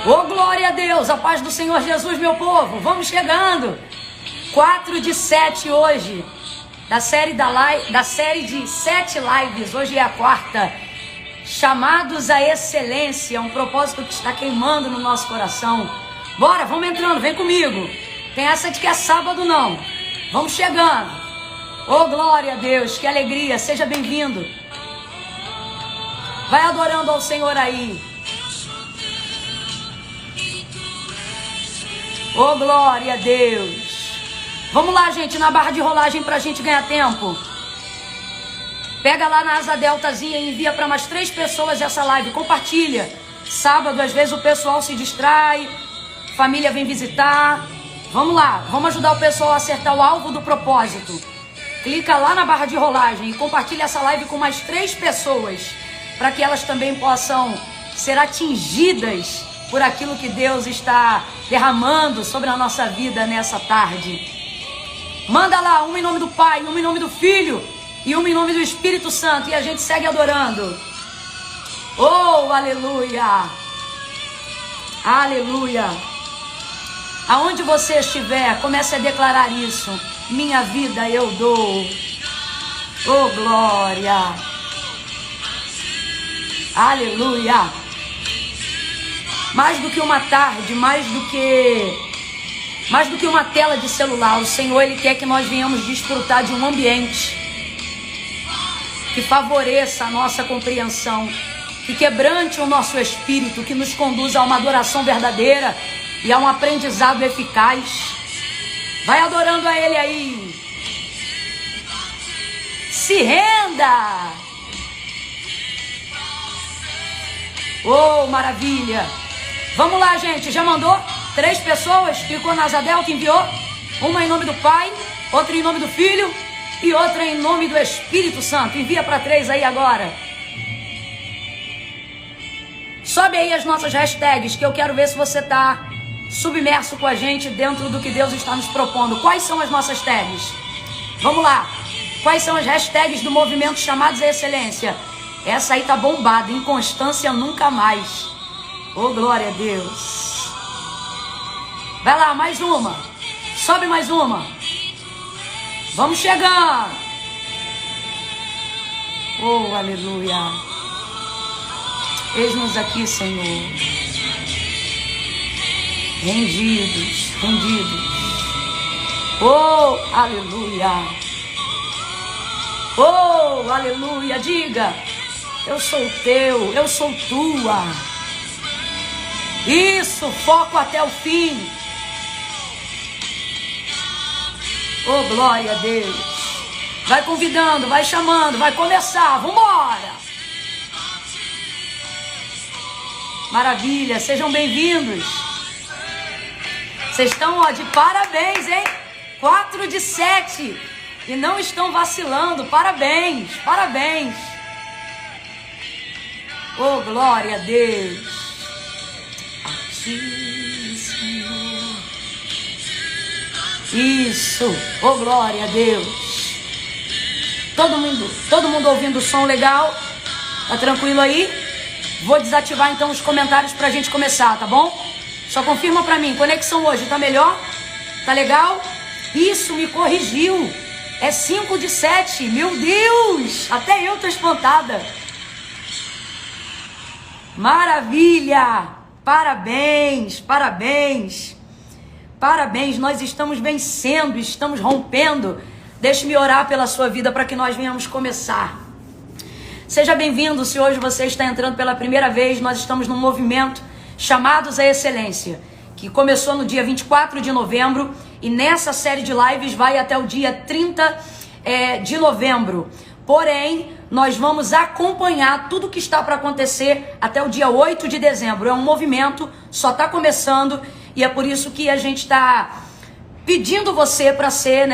Ô, glória a Deus, a paz do Senhor Jesus, meu povo. Vamos chegando. 4 de 7 hoje, da série de 7 lives. Hoje é a quarta. Chamados à excelência, um propósito que está queimando no nosso coração. Bora, vamos entrando, vem comigo. Tem essa de que é sábado não. Vamos chegando. Ô, glória a Deus, que alegria, seja bem-vindo. Vai adorando ao Senhor aí. Ô, glória a Deus. Vamos lá, gente, na barra de rolagem pra gente ganhar tempo. Pega lá na asa deltazinha e envia para mais 3 pessoas essa live. Compartilha. Sábado, às vezes, o pessoal se distrai. Família vem visitar. Vamos lá, vamos ajudar o pessoal a acertar o alvo do propósito. Clica lá na barra de rolagem e compartilha essa live com mais 3 pessoas, para que elas também possam ser atingidas por aquilo que Deus está derramando sobre a nossa vida nessa tarde. Manda lá, uma em nome do Pai, uma em nome do Filho e uma em nome do Espírito Santo, e a gente segue adorando. Oh, aleluia! Aleluia! Aonde você estiver, comece a declarar isso. Minha vida eu dou. Oh, glória! Aleluia! Mais do que uma tarde, mais do que uma tela de celular, o Senhor, Ele quer que nós venhamos desfrutar de um ambiente que favoreça a nossa compreensão, que quebrante o nosso espírito, que nos conduza a uma adoração verdadeira e a um aprendizado eficaz. Vai adorando a Ele aí. Se renda. Oh, maravilha. Vamos lá, gente. Já mandou? 3 pessoas? Clicou na asa delta, enviou? Uma em nome do Pai, outra em nome do Filho e outra em nome do Espírito Santo. Envia para 3 aí agora. Sobe aí as nossas hashtags, que eu quero ver se você está submerso com a gente dentro do que Deus está nos propondo. Quais são as nossas tags? Vamos lá. Quais são as hashtags do movimento Chamados à Excelência? Essa aí tá bombada. Inconstância nunca mais. Oh, glória a Deus. Vai lá, mais uma. Sobe mais uma. Vamos chegando. Oh, aleluia. Eis-nos aqui, Senhor. Rendidos, rendidos. Oh, aleluia. Oh, aleluia. Diga, eu sou teu, eu sou tua. Isso, foco até o fim. Oh, glória a Deus. Vai convidando, vai chamando, vai começar, vambora. Maravilha, sejam bem-vindos. Vocês estão, ó, de parabéns, hein? 4 de 7. E não estão vacilando, parabéns, parabéns. Oh, glória a Deus. Senhor. Isso, oh, glória a Deus. Todo mundo ouvindo o som legal? Tá tranquilo aí? Vou desativar então os comentários pra gente começar, tá bom? Só confirma pra mim, conexão hoje tá melhor? Tá legal? Isso, me corrigiu. É 5 de 7, meu Deus, até eu tô espantada. Maravilha. Parabéns, parabéns, parabéns, nós estamos vencendo, estamos rompendo. Deixe-me orar pela sua vida para que nós venhamos começar. Seja bem-vindo, se hoje você está entrando pela primeira vez, nós estamos num movimento Chamados à Excelência, que começou no dia 24 de novembro e nessa série de lives vai até o dia 30 de novembro. Porém, nós vamos acompanhar tudo que está para acontecer até o dia 8 de dezembro. É um movimento, só está começando e é por isso que a gente está pedindo você para ser,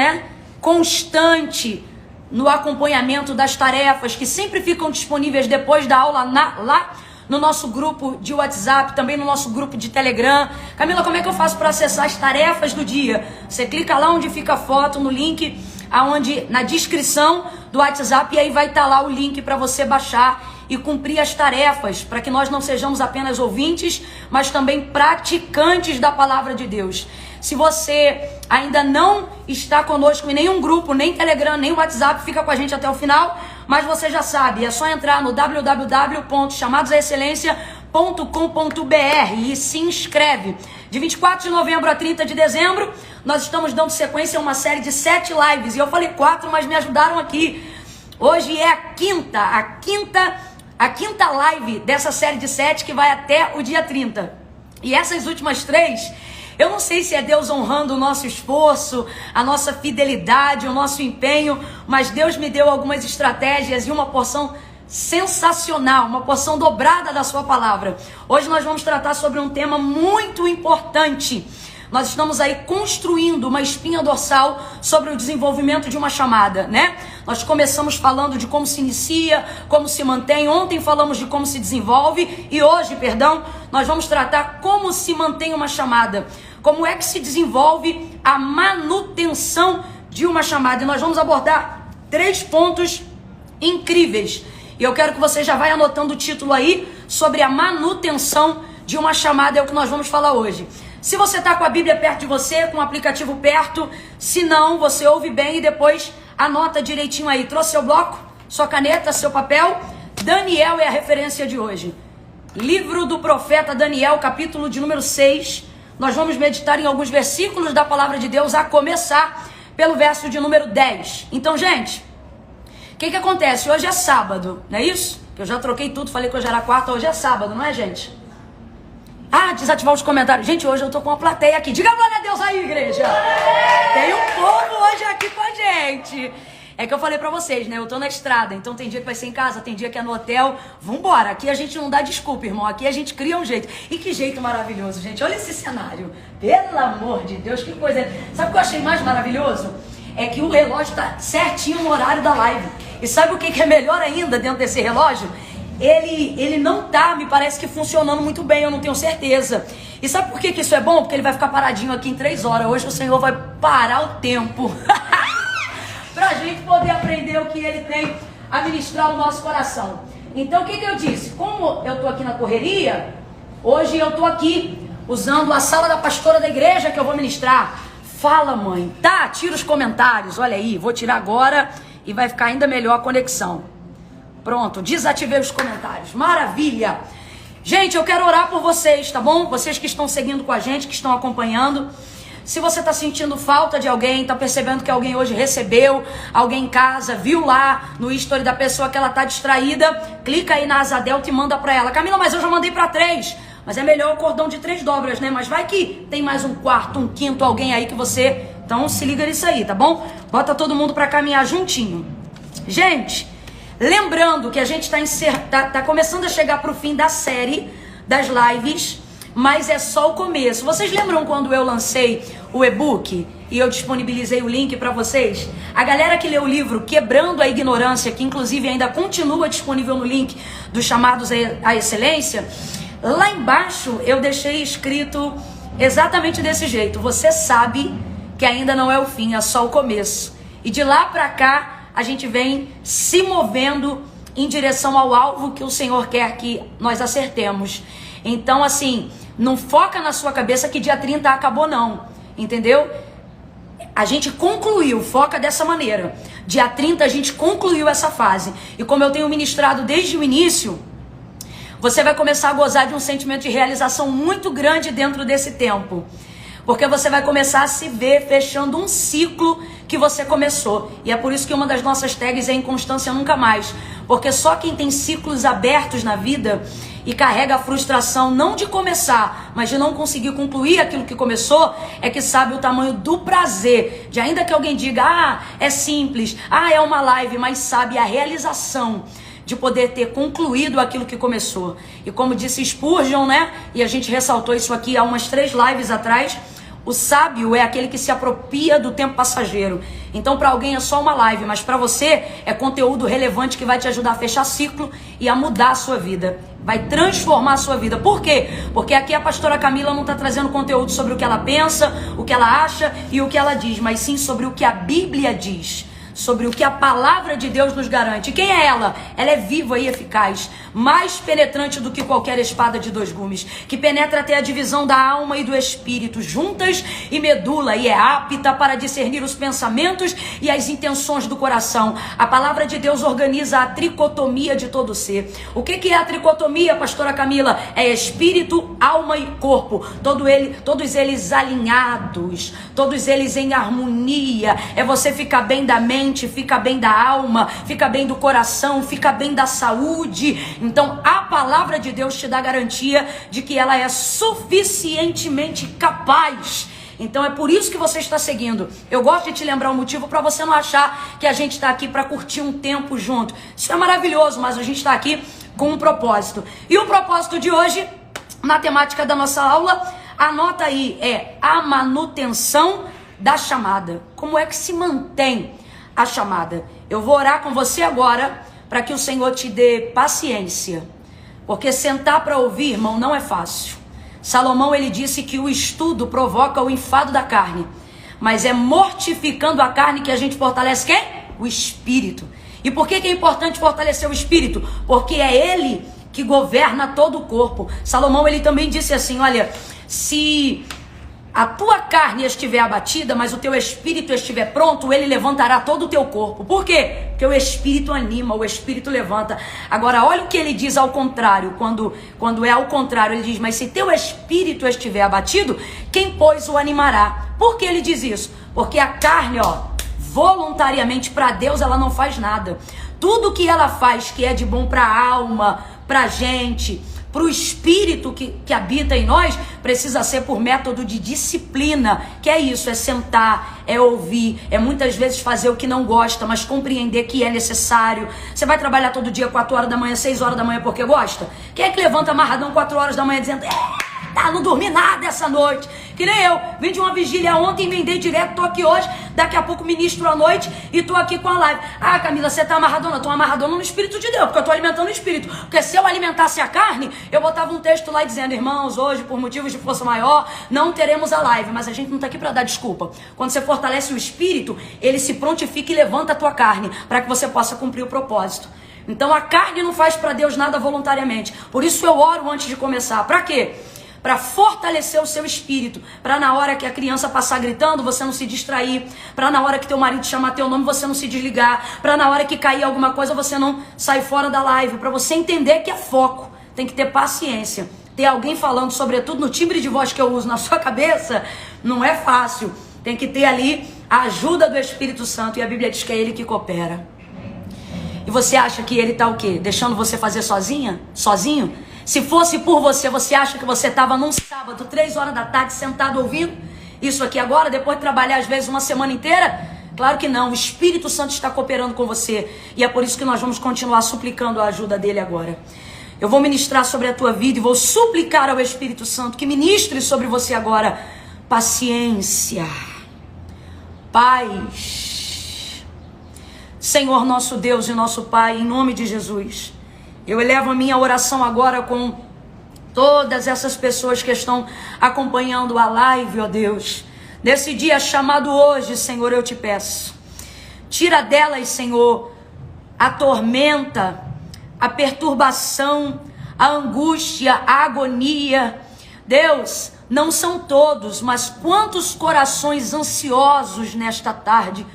constante no acompanhamento das tarefas que sempre ficam disponíveis depois da aula lá no nosso grupo de WhatsApp, também no nosso grupo de Telegram. Camila, como é que eu faço para acessar as tarefas do dia? Você clica lá onde fica a foto, no link, na descrição do WhatsApp, e aí vai estar lá o link para você baixar e cumprir as tarefas, para que nós não sejamos apenas ouvintes, mas também praticantes da palavra de Deus. Se você ainda não está conosco em nenhum grupo, nem Telegram, nem WhatsApp, fica com a gente até o final, mas você já sabe, é só entrar no www.chamadosaexcelência.com.br e se inscreve. De 24 de novembro a 30 de dezembro, nós estamos dando sequência a uma série de 7 lives, e eu falei 4, mas me ajudaram aqui. Hoje é a quinta live dessa série de 7, que vai até o dia 30. E essas últimas 3, eu não sei se é Deus honrando o nosso esforço, a nossa fidelidade, o nosso empenho, mas Deus me deu algumas estratégias e uma porção sensacional, uma porção dobrada da sua palavra. Hoje nós vamos tratar sobre um tema muito importante. Nós estamos aí construindo uma espinha dorsal sobre o desenvolvimento de uma chamada, né? Nós começamos falando de como se inicia, como se mantém. Ontem falamos de como se desenvolve e hoje, nós vamos tratar como se mantém uma chamada. Como é que se desenvolve a manutenção de uma chamada. E nós vamos abordar 3 pontos incríveis. E eu quero que você já vai anotando o título aí sobre a manutenção de uma chamada, é o que nós vamos falar hoje. Se você está com a Bíblia perto de você, com o aplicativo perto, se não, você ouve bem e depois anota direitinho aí. Trouxe seu bloco, sua caneta, seu papel? Daniel é a referência de hoje. Livro do profeta Daniel, capítulo de número 6. Nós vamos meditar em alguns versículos da palavra de Deus, a começar pelo verso de número 10. Então, gente, o que acontece? Hoje é sábado, não é isso? Eu já troquei tudo, falei que hoje era quarta, hoje é sábado, não é, gente? Ah, desativar os comentários. Gente, hoje eu tô com uma plateia aqui. Diga glória a Deus aí, igreja. Tem um povo hoje aqui com a gente. É que eu falei pra vocês, né? Eu tô na estrada, então tem dia que vai ser em casa, tem dia que é no hotel. Vambora, aqui a gente não dá desculpa, irmão. Aqui a gente cria um jeito. E que jeito maravilhoso, gente. Olha esse cenário. Pelo amor de Deus, que coisa. Sabe o que eu achei mais maravilhoso? É que o relógio tá certinho no horário da live. E sabe o que é melhor ainda dentro desse relógio? Ele não tá, me parece que funcionando muito bem, eu não tenho certeza. E sabe por que isso é bom? Porque ele vai ficar paradinho aqui em 3 horas. Hoje o Senhor vai parar o tempo pra gente poder aprender o que Ele tem a ministrar o nosso coração. Então o que eu disse? Como eu tô aqui na correria, hoje eu tô aqui usando a sala da pastora da igreja que eu vou ministrar. Fala, mãe. Tá, tira os comentários, olha aí, vou tirar agora e vai ficar ainda melhor a conexão. Pronto, desativei os comentários. Maravilha! Gente, eu quero orar por vocês, tá bom? Vocês que estão seguindo com a gente, que estão acompanhando. Se você está sentindo falta de alguém, está percebendo que alguém hoje recebeu, alguém em casa, viu lá no history da pessoa que ela está distraída, clica aí na asa delta e manda para ela. Camila, mas eu já mandei para 3. Mas é melhor o cordão de 3 dobras, né? Mas vai que tem mais um quarto, um quinto, alguém aí que você... Então se liga nisso aí, tá bom? Bota todo mundo para caminhar juntinho. Gente... Lembrando que a gente tá começando a chegar para o fim da série das lives, mas é só o começo. Vocês lembram quando eu lancei o e-book e eu disponibilizei o link para vocês? A galera que leu o livro Quebrando a Ignorância, que inclusive ainda continua disponível no link dos Chamados à Excelência, lá embaixo eu deixei escrito exatamente desse jeito. Você sabe que ainda não é o fim, é só o começo. E de lá para cá, a gente vem se movendo em direção ao alvo que o Senhor quer que nós acertemos. Então, assim, não foca na sua cabeça que dia 30 acabou, não. Entendeu? A gente concluiu, foca dessa maneira. Dia 30 a gente concluiu essa fase. E como eu tenho ministrado desde o início, você vai começar a gozar de um sentimento de realização muito grande dentro desse tempo. Porque você vai começar a se ver fechando um ciclo que você começou. E é por isso que uma das nossas tags é Inconstância Nunca Mais. Porque só quem tem ciclos abertos na vida e carrega a frustração não de começar, mas de não conseguir concluir aquilo que começou, é que sabe o tamanho do prazer. De ainda que alguém diga, ah, é simples, ah, é uma live, mas sabe a realização de poder ter concluído aquilo que começou. E como disse Spurgeon, né? E a gente ressaltou isso aqui há umas 3 lives atrás, o sábio é aquele que se apropria do tempo passageiro. Então para alguém é só uma live, mas para você é conteúdo relevante que vai te ajudar a fechar ciclo e a mudar a sua vida. Vai transformar a sua vida. Por quê? Porque aqui a pastora Camila não está trazendo conteúdo sobre o que ela pensa, o que ela acha e o que ela diz, mas sim sobre o que a Bíblia diz. sobre o que a palavra de Deus nos garante. Quem é ela? Ela é viva e eficaz, mais penetrante do que qualquer espada de dois gumes, que penetra até a divisão da alma e do espírito, juntas e medula, e é apta para discernir os pensamentos e as intenções do coração. A palavra de Deus organiza a tricotomia de todo ser. O que é a tricotomia, pastora Camila? É espírito, alma e corpo, todos eles alinhados, todos eles em harmonia. É você ficar bem da mente, fica bem da alma, fica bem do coração, fica bem da saúde. Então a palavra de Deus te dá garantia de que ela é suficientemente capaz. Então é por isso que você está seguindo. Eu gosto de te lembrar o motivo para você não achar que a gente está aqui para curtir um tempo junto. Isso é maravilhoso, mas a gente está aqui com um propósito. E o propósito de hoje, na temática da nossa aula, anota aí, é a manutenção da chamada. Como é que se mantém a chamada? Eu vou orar com você agora para que o Senhor te dê paciência. Porque sentar para ouvir, irmão, não é fácil. Salomão, ele disse que o estudo provoca o enfado da carne, mas é mortificando a carne que a gente fortalece quem? O espírito. E por que é importante fortalecer o espírito? Porque é ele que governa todo o corpo. Salomão, ele também disse assim, olha, se a tua carne estiver abatida, mas o teu espírito estiver pronto, ele levantará todo o teu corpo. Por quê? Porque o espírito anima, o espírito levanta. Agora, olha o que ele diz ao contrário. Quando é ao contrário, ele diz, mas se teu espírito estiver abatido, quem, pois, o animará? Por que ele diz isso? Porque a carne, voluntariamente para Deus, ela não faz nada. Tudo que ela faz que é de bom para a alma, para a gente, para o espírito que habita em nós, precisa ser por método de disciplina. Que é isso, é sentar, é ouvir, é muitas vezes fazer o que não gosta, mas compreender que é necessário. Você vai trabalhar todo dia 4 horas da manhã, 6 horas da manhã porque gosta? Quem é que levanta amarradão 4 horas da manhã dizendo, não dormi nada essa noite? Que nem eu, vim de uma vigília ontem, emendei direto, tô aqui hoje, daqui a pouco ministro à noite e tô aqui com a live. Ah, Camila, você tá amarradona? Eu tô amarradona no Espírito de Deus, porque eu tô alimentando o Espírito. Porque se eu alimentasse a carne, eu botava um texto lá dizendo, irmãos, hoje, por motivos de força maior, não teremos a live. Mas a gente não tá aqui pra dar desculpa. Quando você fortalece o Espírito, ele se prontifica e levanta a tua carne, para que você possa cumprir o propósito. Então a carne não faz para Deus nada voluntariamente. Por isso eu oro antes de começar. Para quê? Para fortalecer o seu espírito, para na hora que a criança passar gritando, você não se distrair, para na hora que teu marido chamar teu nome, você não se desligar, para na hora que cair alguma coisa, você não sair fora da live, para você entender que é foco, tem que ter paciência. Ter alguém falando, sobretudo no timbre de voz que eu uso na sua cabeça, não é fácil, tem que ter ali a ajuda do Espírito Santo, e a Bíblia diz que é ele que coopera. E você acha que ele tá o quê? Deixando você fazer sozinho? Se fosse por você, você acha que você estava num sábado, 3 horas da tarde, sentado ouvindo isso aqui agora, depois de trabalhar às vezes uma semana inteira? Claro que não, o Espírito Santo está cooperando com você. E é por isso que nós vamos continuar suplicando a ajuda dele agora. Eu vou ministrar sobre a tua vida e vou suplicar ao Espírito Santo que ministre sobre você agora paciência, paz. Senhor nosso Deus e nosso Pai, em nome de Jesus, eu elevo a minha oração agora com todas essas pessoas que estão acompanhando a live, ó Deus. Nesse dia chamado hoje, Senhor, eu te peço, tira delas, Senhor, a tormenta, a perturbação, a angústia, a agonia. Deus, não são todos, mas quantos corações ansiosos nesta tarde,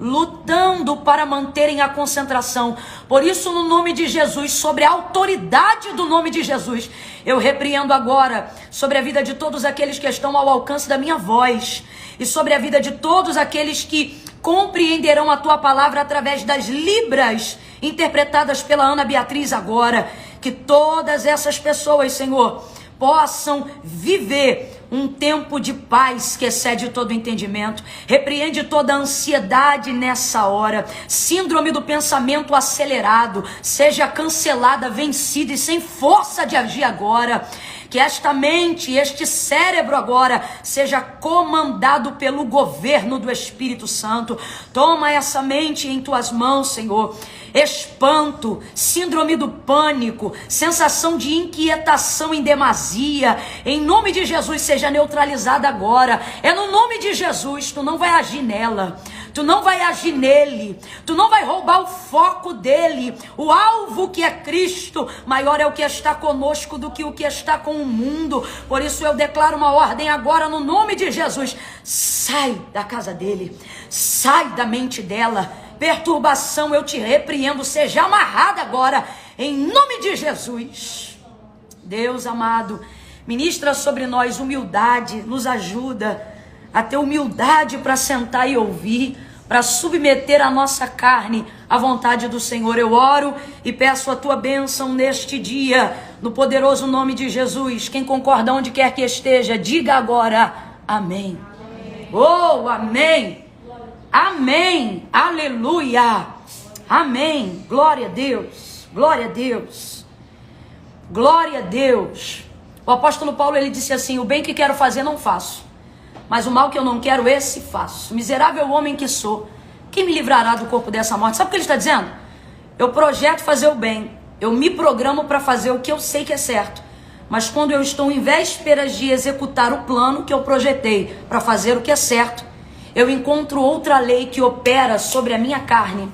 lutando para manterem a concentração. Por isso, no nome de Jesus, sobre a autoridade do nome de Jesus, eu repreendo agora sobre a vida de todos aqueles que estão ao alcance da minha voz, e sobre a vida de todos aqueles que compreenderão a tua palavra através das libras interpretadas pela Ana Beatriz agora. Que todas essas pessoas, Senhor, possam viver um tempo de paz que excede todo entendimento. Repreende toda a ansiedade nessa hora. Síndrome do pensamento acelerado seja cancelada, vencida e sem força de agir agora. Que esta mente, este cérebro agora seja comandado pelo governo do Espírito Santo. Toma essa mente em tuas mãos, Senhor. Espanto, síndrome do pânico, sensação de inquietação em demasia, em nome de Jesus seja neutralizada agora. É no nome de Jesus, tu não vai agir nela, tu não vai agir nele, tu não vai roubar o foco dele. O alvo que é Cristo, maior é o que está conosco do que o que está com o mundo. Por isso eu declaro uma ordem agora no nome de Jesus: sai da casa dele, sai da mente dela. Perturbação, eu te repreendo, seja amarrada agora, em nome de Jesus. Deus amado, ministra sobre nós humildade, nos ajuda a ter humildade para sentar e ouvir, para submeter a nossa carne à vontade do Senhor. Eu oro e peço a tua bênção neste dia, no poderoso nome de Jesus. Quem concorda onde quer que esteja, diga agora amém. Oh, amém. Amém, aleluia, amém, glória a Deus, glória a Deus, glória a Deus. O apóstolo Paulo, ele disse assim: o bem que quero fazer não faço, mas o mal que eu não quero, esse faço. Miserável homem que sou, quem me livrará do corpo dessa morte? Sabe o que ele está dizendo? Eu projeto fazer o bem, eu me programo para fazer o que eu sei que é certo, mas quando eu estou em vésperas de executar o plano que eu projetei para fazer o que é certo, eu encontro outra lei que opera sobre a minha carne,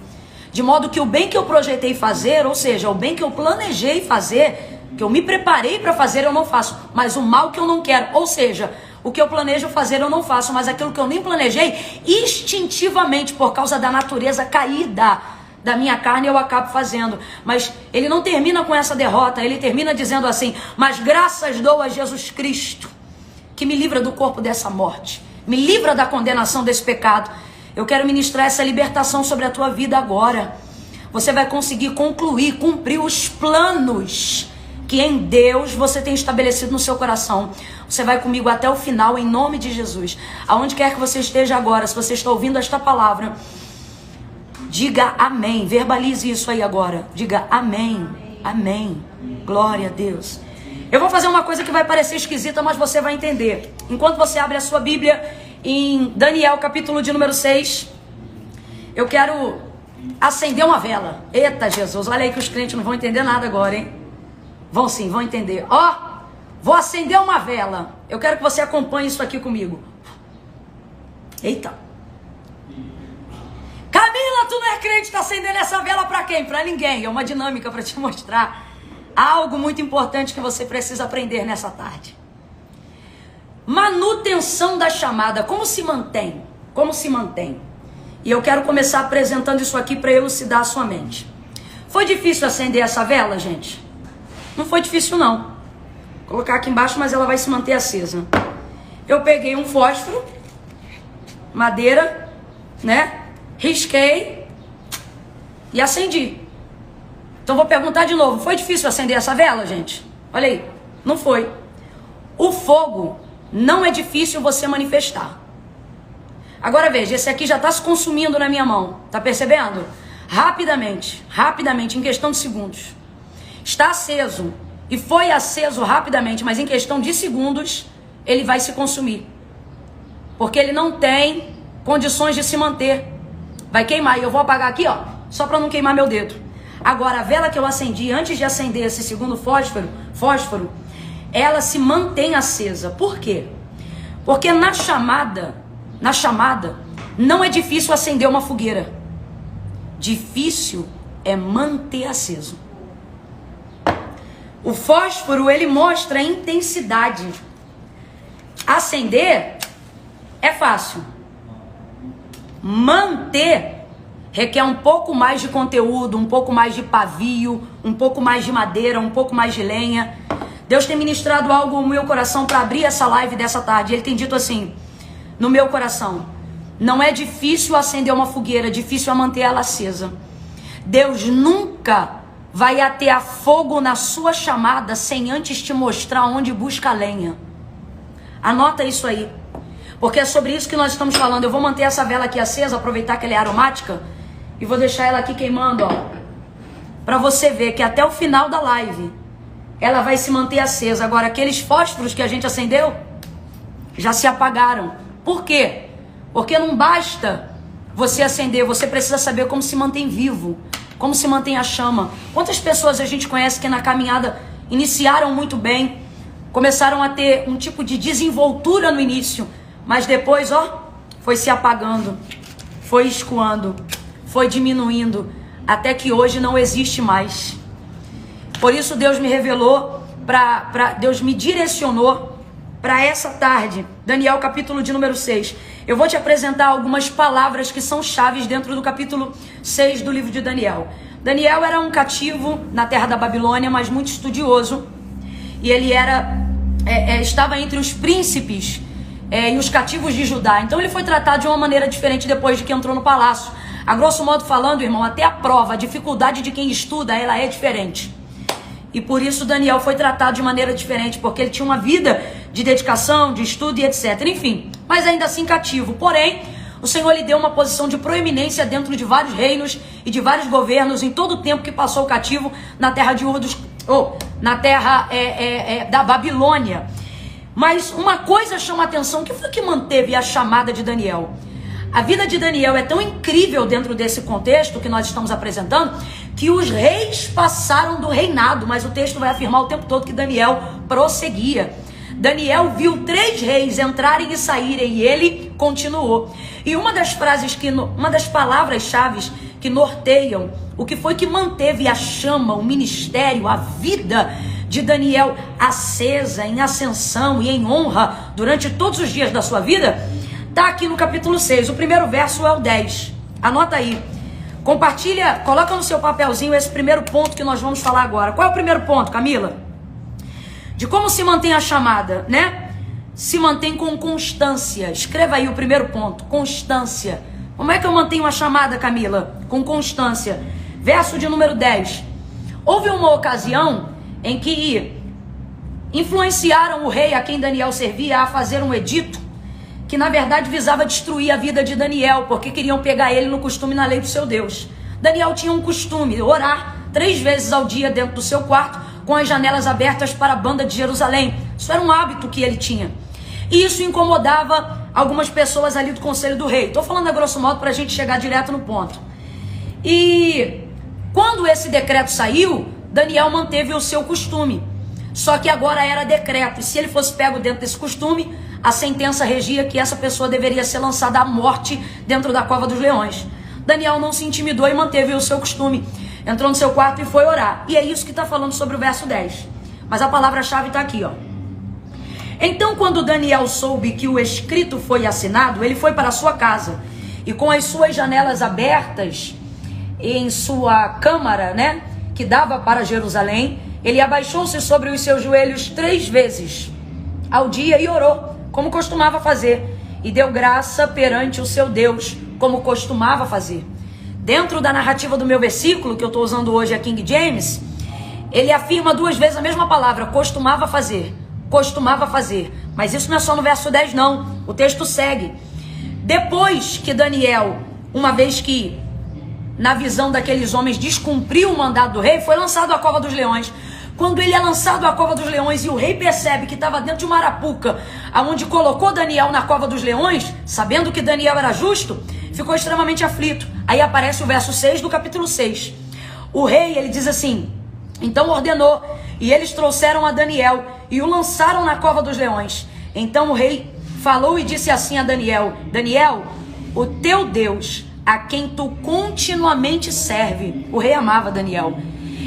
de modo que o bem que eu projetei fazer, ou seja, o bem que eu planejei fazer, que eu me preparei para fazer, eu não faço, mas o mal que eu não quero, ou seja, o que eu planejo fazer eu não faço, mas aquilo que eu nem planejei, instintivamente, por causa da natureza caída da minha carne, eu acabo fazendo. Mas ele não termina com essa derrota, ele termina dizendo assim: mas graças dou a Jesus Cristo, que me livra do corpo dessa morte, me livra da condenação desse pecado. Eu quero ministrar essa libertação sobre a tua vida agora. Você vai conseguir concluir, cumprir os planos que em Deus você tem estabelecido no seu coração. Você vai comigo até o final, em nome de Jesus. Aonde quer que você esteja agora, se você está ouvindo esta palavra, diga amém. Verbalize isso aí agora. Diga amém, amém. Glória a Deus. Eu vou fazer uma coisa que vai parecer esquisita, mas você vai entender. Enquanto você abre a sua Bíblia em Daniel, capítulo de número 6, eu quero acender uma vela. Eita Jesus, olha aí que os crentes não vão entender nada agora, hein? Vão sim, vão entender. Ó, vou acender uma vela. Eu quero que você acompanhe isso aqui comigo. Eita. Camila, tu não é crente, tá acendendo essa vela pra quem? Pra ninguém. É uma dinâmica para te mostrar algo muito importante que você precisa aprender nessa tarde. Manutenção da chamada. Como se mantém? Como se mantém? E eu quero começar apresentando isso aqui para elucidar a sua mente. Foi difícil acender essa vela, gente? Não foi difícil, não. Vou colocar aqui embaixo, mas ela vai se manter acesa. Eu peguei um fósforo, madeira, né? Risquei e acendi. Então vou perguntar de novo, foi difícil acender essa vela, gente? Olha aí, não foi. O fogo não é difícil você manifestar. Agora veja, esse aqui já está se consumindo na minha mão, tá percebendo? Rapidamente, rapidamente, em questão de segundos. Está aceso e foi aceso rapidamente, mas em questão de segundos ele vai se consumir. Porque ele não tem condições de se manter. Vai queimar e eu vou apagar aqui, ó, só para não queimar meu dedo. Agora, a vela que eu acendi, antes de acender esse segundo fósforo, ela se mantém acesa. Por quê? Porque na chamada, não é difícil acender uma fogueira. Difícil é manter aceso. O fósforo, ele mostra a intensidade. Acender é fácil. Manter requer um pouco mais de conteúdo, um pouco mais de pavio, um pouco mais de madeira, um pouco mais de lenha. Deus tem ministrado algo no meu coração para abrir essa live dessa tarde. Ele tem dito assim, no meu coração: não é difícil acender uma fogueira, é difícil é manter ela acesa. Deus nunca vai atear fogo na sua chamada sem antes te mostrar onde busca a lenha. Anota isso aí, porque é sobre isso que nós estamos falando. Eu vou manter essa vela aqui acesa, aproveitar que ela é aromática, e vou deixar ela aqui queimando, ó, para você ver que até o final da live ela vai se manter acesa. Agora, aqueles fósforos que a gente acendeu já se apagaram. Por quê? Porque não basta você acender, você precisa saber como se mantém vivo, como se mantém a chama. Quantas pessoas a gente conhece que na caminhada iniciaram muito bem, começaram a ter um tipo de desenvoltura no início, mas depois, ó, foi se apagando. foi escoando, foi diminuindo, até que hoje não existe mais. Por isso Deus me revelou, Deus me direcionou para essa tarde. Daniel capítulo de número 6. Eu vou te apresentar algumas palavras que são chaves dentro do capítulo 6 do livro de Daniel. Daniel era um cativo na terra da Babilônia, mas muito estudioso. E ele estava entre os príncipes e os cativos de Judá. Então ele foi tratado de uma maneira diferente depois de que entrou no palácio. A grosso modo falando, irmão, até a prova, a dificuldade de quem estuda, ela é diferente. E por isso Daniel foi tratado de maneira diferente, porque ele tinha uma vida de dedicação, de estudo e etc. Enfim, mas ainda assim cativo. Porém, o Senhor lhe deu uma posição de proeminência dentro de vários reinos e de vários governos em todo o tempo que passou cativo na terra de na terra da Babilônia. Mas uma coisa chama a atenção, que foi que manteve a chamada de Daniel? A vida de Daniel é tão incrível dentro desse contexto que nós estamos apresentando, que os reis passaram do reinado, mas o texto vai afirmar o tempo todo que Daniel prosseguia. Daniel viu 3 reis entrarem e saírem e ele continuou. E uma das palavras-chave que norteiam o que foi que manteve a chama, o ministério, a vida de Daniel acesa, em ascensão e em honra durante todos os dias da sua vida, está aqui no capítulo 6. O primeiro verso é o 10. Anota aí. Compartilha, coloca no seu papelzinho esse primeiro ponto que nós vamos falar agora. Qual é o primeiro ponto, Camila? De como se mantém a chamada, né? Se mantém com constância. Escreva aí o primeiro ponto, constância. Como é que eu mantenho a chamada, Camila? Com constância. Verso de número 10. Houve uma ocasião em que influenciaram o rei a quem Daniel servia a fazer um edito que na verdade visava destruir a vida de Daniel, porque queriam pegar ele no costume e na lei do seu Deus. Daniel tinha um costume, orar 3 vezes ao dia dentro do seu quarto, com as janelas abertas para a banda de Jerusalém. Isso era um hábito que ele tinha. E isso incomodava algumas pessoas ali do conselho do rei. Estou falando a grosso modo para a gente chegar direto no ponto. E quando esse decreto saiu, Daniel manteve o seu costume. Só que agora era decreto. E se ele fosse pego dentro desse costume, a sentença regia que essa pessoa deveria ser lançada à morte dentro da cova dos leões. Daniel não se intimidou e manteve o seu costume. Entrou no seu quarto e foi orar. E é isso que está falando sobre o verso 10. Mas a palavra-chave está aqui, ó. Então, quando Daniel soube que o escrito foi assinado, ele foi para a sua casa. E com as suas janelas abertas em sua câmara, né, que dava para Jerusalém, ele abaixou-se sobre os seus joelhos 3 vezes ao dia e orou, como costumava fazer, e deu graça perante o seu Deus, como costumava fazer. Dentro da narrativa do meu versículo, que eu estou usando hoje, a King James, ele afirma 2 vezes a mesma palavra, costumava fazer, costumava fazer. Mas isso não é só no verso 10 não, o texto segue. Depois que Daniel, uma vez que na visão daqueles homens descumpriu o mandado do rei, foi lançado à cova dos leões. Quando ele é lançado à cova dos leões e o rei percebe que estava dentro de uma arapuca, aonde colocou Daniel na cova dos leões, sabendo que Daniel era justo, ficou extremamente aflito. Aí aparece o verso 6 do capítulo 6. O rei, ele diz assim, então ordenou, e eles trouxeram a Daniel e o lançaram na cova dos leões. Então o rei falou e disse assim a Daniel, Daniel, o teu Deus, a quem tu continuamente serve. O rei amava Daniel.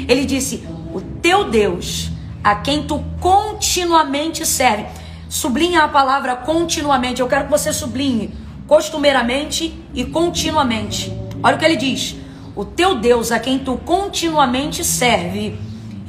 Ele disse, o teu Deus, a quem tu continuamente serve. Sublinha a palavra continuamente. Eu quero que você sublinhe costumeiramente e continuamente. Olha o que ele diz. O teu Deus, a quem tu continuamente serve,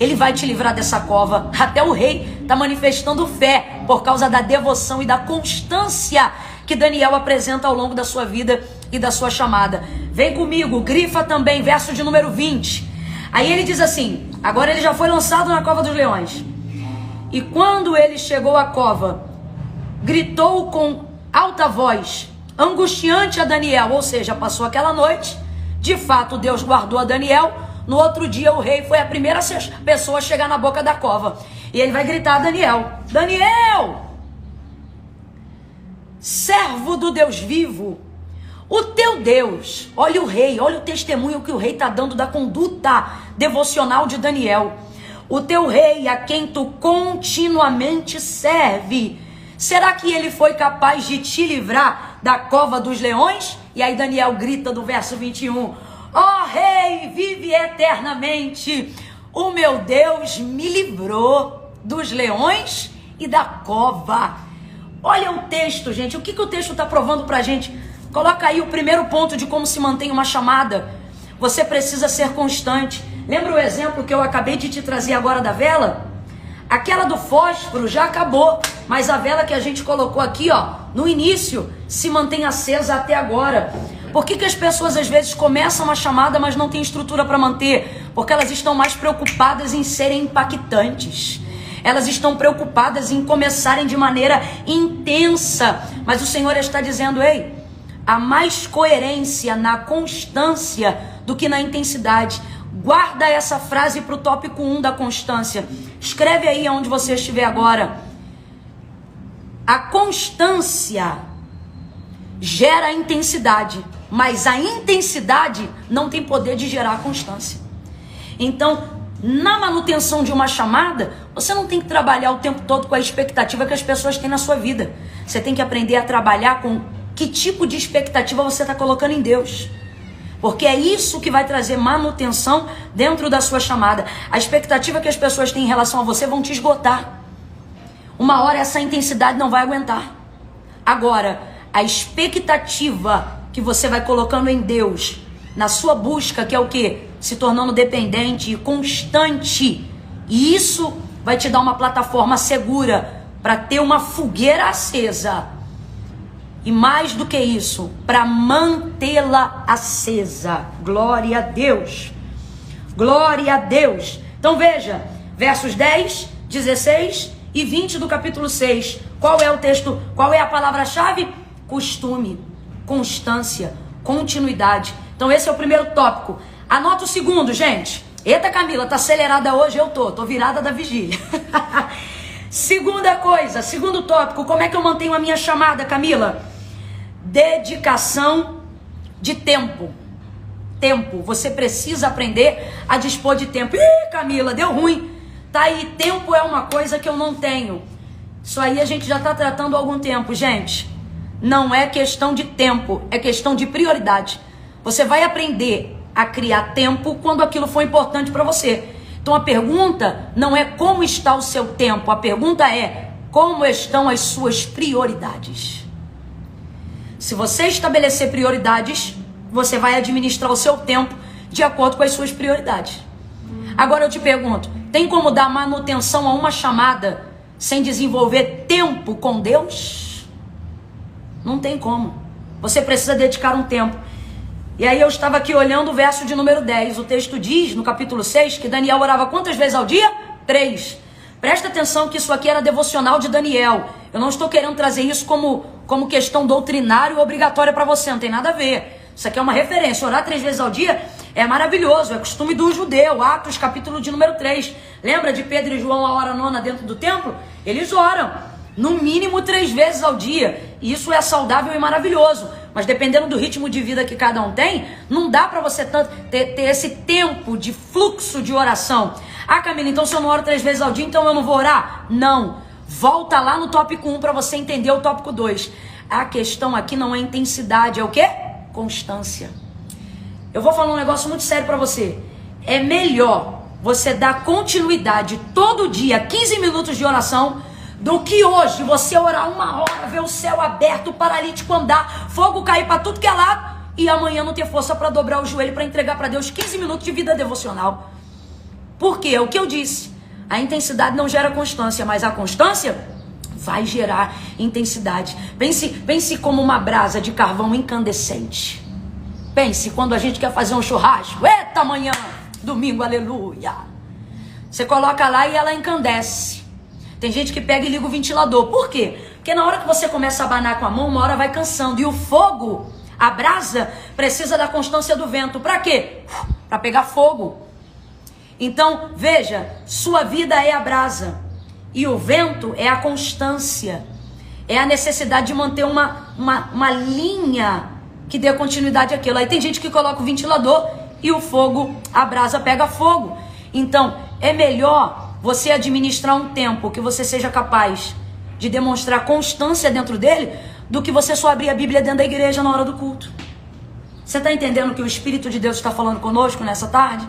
ele vai te livrar dessa cova. Até o rei está manifestando fé por causa da devoção e da constância que Daniel apresenta ao longo da sua vida e da sua chamada. Vem comigo, grifa também, verso de número 20. Aí ele diz assim, agora ele já foi lançado na cova dos leões. E quando ele chegou à cova, gritou com alta voz, angustiante a Daniel, ou seja, passou aquela noite, de fato Deus guardou a Daniel. No outro dia o rei foi a primeira pessoa a chegar na boca da cova. E ele vai gritar a Daniel, Daniel, servo do Deus vivo, o teu Deus, olha o rei, olha o testemunho que o rei está dando da conduta devocional de Daniel. O teu rei, a quem tu continuamente serve, será que ele foi capaz de te livrar da cova dos leões? E aí Daniel grita do verso 21, ó rei, vive eternamente, o meu Deus me livrou dos leões e da cova. Olha o texto, gente, o que o texto está provando pra gente? Coloca aí o primeiro ponto de como se mantém uma chamada. Você precisa ser constante. Lembra o exemplo que eu acabei de te trazer agora da vela? Aquela do fósforo já acabou, mas a vela que a gente colocou aqui, ó, no início, se mantém acesa até agora. Por que as pessoas às vezes começam uma chamada, mas não têm estrutura para manter? Porque elas estão mais preocupadas em serem impactantes. Elas estão preocupadas em começarem de maneira intensa. Mas o Senhor está dizendo, ei, há mais coerência na constância do que na intensidade. Guarda essa frase para o tópico 1 da constância. Escreve aí onde você estiver agora. A constância gera intensidade, mas a intensidade não tem poder de gerar a constância. Então, na manutenção de uma chamada, você não tem que trabalhar o tempo todo com a expectativa que as pessoas têm na sua vida. Você tem que aprender a trabalhar com que tipo de expectativa você está colocando em Deus. Porque é isso que vai trazer manutenção dentro da sua chamada. A expectativa que as pessoas têm em relação a você vão te esgotar. Uma hora essa intensidade não vai aguentar. Agora, a expectativa que você vai colocando em Deus, na sua busca, que é o quê? Se tornando dependente e constante. E isso vai te dar uma plataforma segura para ter uma fogueira acesa. E mais do que isso, para mantê-la acesa. Glória a Deus. Glória a Deus. Então veja, versos 10, 16 e 20 do capítulo 6. Qual é o texto? Qual é a palavra-chave? Costume, constância, continuidade. Então esse é o primeiro tópico. Anota o segundo, gente. Eita, Camila, tá acelerada hoje? Eu tô virada da vigília. Segunda coisa, segundo tópico, como é que eu mantenho a minha chamada, Camila? Dedicação de tempo. Tempo, você precisa aprender a dispor de tempo. Ih, Camila, deu ruim. Tá aí, tempo é uma coisa que eu não tenho. Isso aí a gente já tá tratando há algum tempo, gente. Não é questão de tempo, é questão de prioridade. Você vai aprender a criar tempo quando aquilo for importante para você. Então a pergunta não é como está o seu tempo, a pergunta é como estão as suas prioridades. Se você estabelecer prioridades, você vai administrar o seu tempo de acordo com as suas prioridades. Agora eu te pergunto, tem como dar manutenção a uma chamada sem desenvolver tempo com Deus? Não tem como. Você precisa dedicar um tempo. E aí eu estava aqui olhando o verso de número 10. O texto diz, no capítulo 6, que Daniel orava quantas vezes ao dia? 3. Presta atenção que isso aqui era devocional de Daniel. Eu não estou querendo trazer isso como questão doutrinária ou obrigatória para você. Não tem nada a ver. Isso aqui é uma referência. Orar 3 vezes ao dia é maravilhoso. É costume do judeu. Atos, capítulo de número 3. Lembra de Pedro e João a hora nona dentro do templo? Eles oram. No mínimo 3 vezes ao dia. E isso é saudável e maravilhoso. Mas dependendo do ritmo de vida que cada um tem, não dá para você ter esse tempo de fluxo de oração. Ah, Camila, então se eu não oro 3 vezes ao dia, então eu não vou orar? Não. Volta lá no tópico 1 para você entender o tópico 2. A questão aqui não é intensidade, é o quê? Constância. Eu vou falar um negócio muito sério para você. É melhor você dar continuidade todo dia, 15 minutos de oração, do que hoje você orar 1 hora, ver o céu aberto, o paralítico andar, fogo cair para tudo que é lado, e amanhã não ter força para dobrar o joelho, para entregar para Deus 15 minutos de vida devocional. Por quê? É o que eu disse. A intensidade não gera constância, mas a constância vai gerar intensidade. Pense como uma brasa de carvão incandescente. Pense quando a gente quer fazer um churrasco. Eita, amanhã, domingo, aleluia. Você coloca lá e ela encandece. Tem gente que pega e liga o ventilador. Por quê? Porque na hora que você começa a abanar com a mão, uma hora vai cansando. E o fogo, a brasa, precisa da constância do vento. Para quê? Para pegar fogo. Então, veja, sua vida é a brasa. E o vento é a constância. É a necessidade de manter uma linha que dê continuidade àquilo. Aí tem gente que coloca o ventilador e o fogo, a brasa pega fogo. Então, é melhor você administrar um tempo que você seja capaz de demonstrar constância dentro dele, do que você só abrir a Bíblia dentro da igreja na hora do culto. Você está entendendo o que o Espírito de Deus está falando conosco nessa tarde?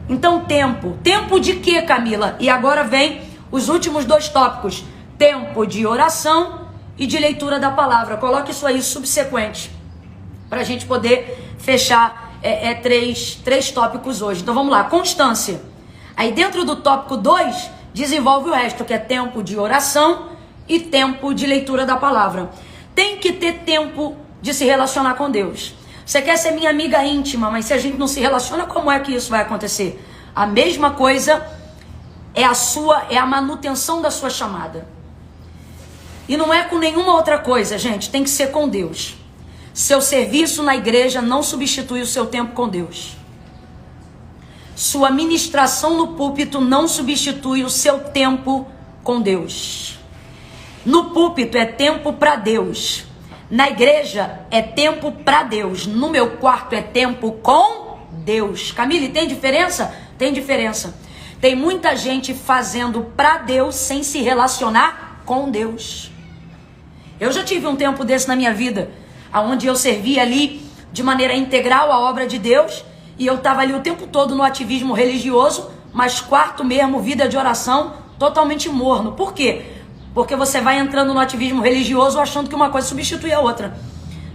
Então, tempo. Tempo de quê, Camila? E agora vem os últimos 2 tópicos. Tempo de oração e de leitura da palavra. Coloque isso aí subsequente, para a gente poder fechar três tópicos hoje. Então vamos lá, constância. Aí dentro do tópico 2, desenvolve o resto, que é tempo de oração e tempo de leitura da palavra. Tem que ter tempo de se relacionar com Deus. Você quer ser minha amiga íntima, mas se a gente não se relaciona, como é que isso vai acontecer? A mesma coisa é a manutenção da sua chamada. E não é com nenhuma outra coisa, gente, tem que ser com Deus. Seu serviço na igreja não substitui o seu tempo com Deus. Sua ministração no púlpito não substitui o seu tempo com Deus. No púlpito é tempo para Deus. Na igreja é tempo para Deus. No meu quarto é tempo com Deus. Camille, tem diferença? Tem diferença. Tem muita gente fazendo para Deus sem se relacionar com Deus. Eu já tive um tempo desse na minha vida, onde eu servia ali de maneira integral a obra de Deus, e eu estava ali o tempo todo no ativismo religioso, mas quarto mesmo, vida de oração, totalmente morno. Por quê? Porque você vai entrando no ativismo religioso achando que uma coisa substitui a outra,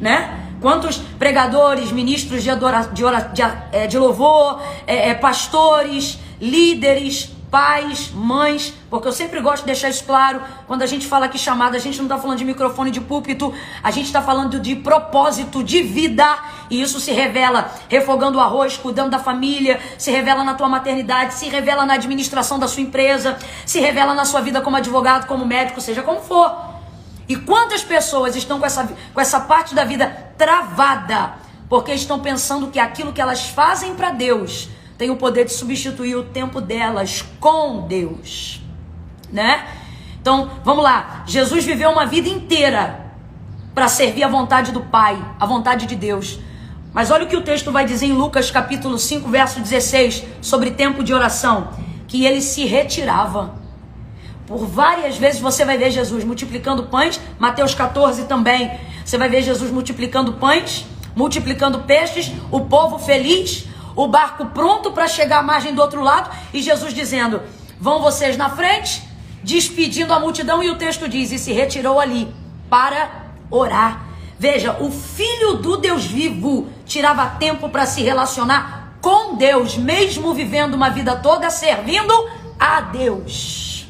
né? Quantos pregadores, ministros de louvor, pastores, líderes, pais, mães, porque eu sempre gosto de deixar isso claro, quando a gente fala aqui chamada, a gente não está falando de microfone de púlpito, a gente está falando de propósito de vida, e isso se revela refogando o arroz, cuidando da família, se revela na tua maternidade, se revela na administração da sua empresa, se revela na sua vida como advogado, como médico, seja como for. E quantas pessoas estão com essa parte da vida travada, porque estão pensando que aquilo que elas fazem para Deus tem o poder de substituir o tempo delas com Deus, né? Então, vamos lá. Jesus viveu uma vida inteira para servir a vontade do Pai, a vontade de Deus. Mas olha o que o texto vai dizer em Lucas capítulo 5, verso 16, sobre tempo de oração, que ele se retirava. Por várias vezes você vai ver Jesus multiplicando pães, Mateus 14 também. Você vai ver Jesus multiplicando pães, multiplicando peixes, o povo feliz, o barco pronto para chegar à margem do outro lado, e Jesus dizendo, vão vocês na frente, despedindo a multidão, e o texto diz, e se retirou ali para orar. Veja, o Filho do Deus vivo tirava tempo para se relacionar com Deus, mesmo vivendo uma vida toda servindo a Deus.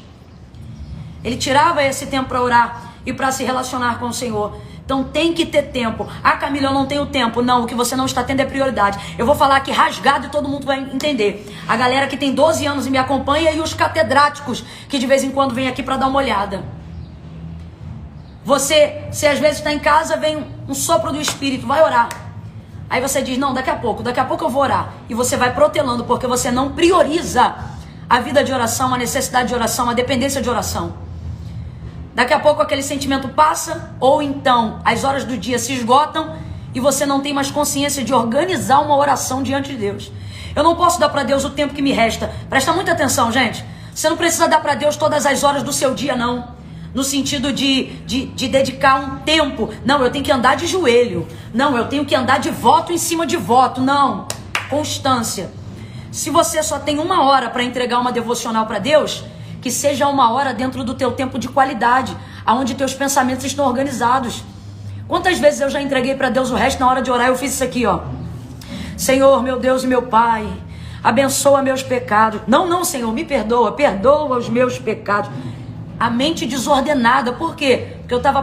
Ele tirava esse tempo para orar e para se relacionar com o Senhor. Então tem que ter tempo. Ah, Camila, eu não tenho tempo. Não, o que você não está tendo é prioridade. Eu vou falar aqui rasgado e todo mundo vai entender. A galera que tem 12 anos e me acompanha, e os catedráticos que de vez em quando vem aqui para dar uma olhada. Você, se às vezes está em casa, vem um sopro do Espírito, vai orar. Aí você diz, não, daqui a pouco eu vou orar. E você vai protelando, porque você não prioriza a vida de oração, a necessidade de oração, a dependência de oração. Daqui a pouco aquele sentimento passa, ou então as horas do dia se esgotam e você não tem mais consciência de organizar uma oração diante de Deus. Eu não posso dar para Deus o tempo que me resta. Presta muita atenção, gente. Você não precisa dar para Deus todas as horas do seu dia, não. No sentido de dedicar um tempo. Não, eu tenho que andar de joelho. Não, eu tenho que andar de voto em cima de voto. Não. Constância. Se você só tem 1 hora para entregar uma devocional para Deus, que seja 1 hora dentro do teu tempo de qualidade, aonde teus pensamentos estão organizados. Quantas vezes eu já entreguei para Deus o resto, na hora de orar eu fiz isso aqui, ó. Senhor, meu Deus e meu Pai, abençoa meus pecados. Não, Senhor, me perdoa os meus pecados. A mente desordenada, por quê? Porque eu estava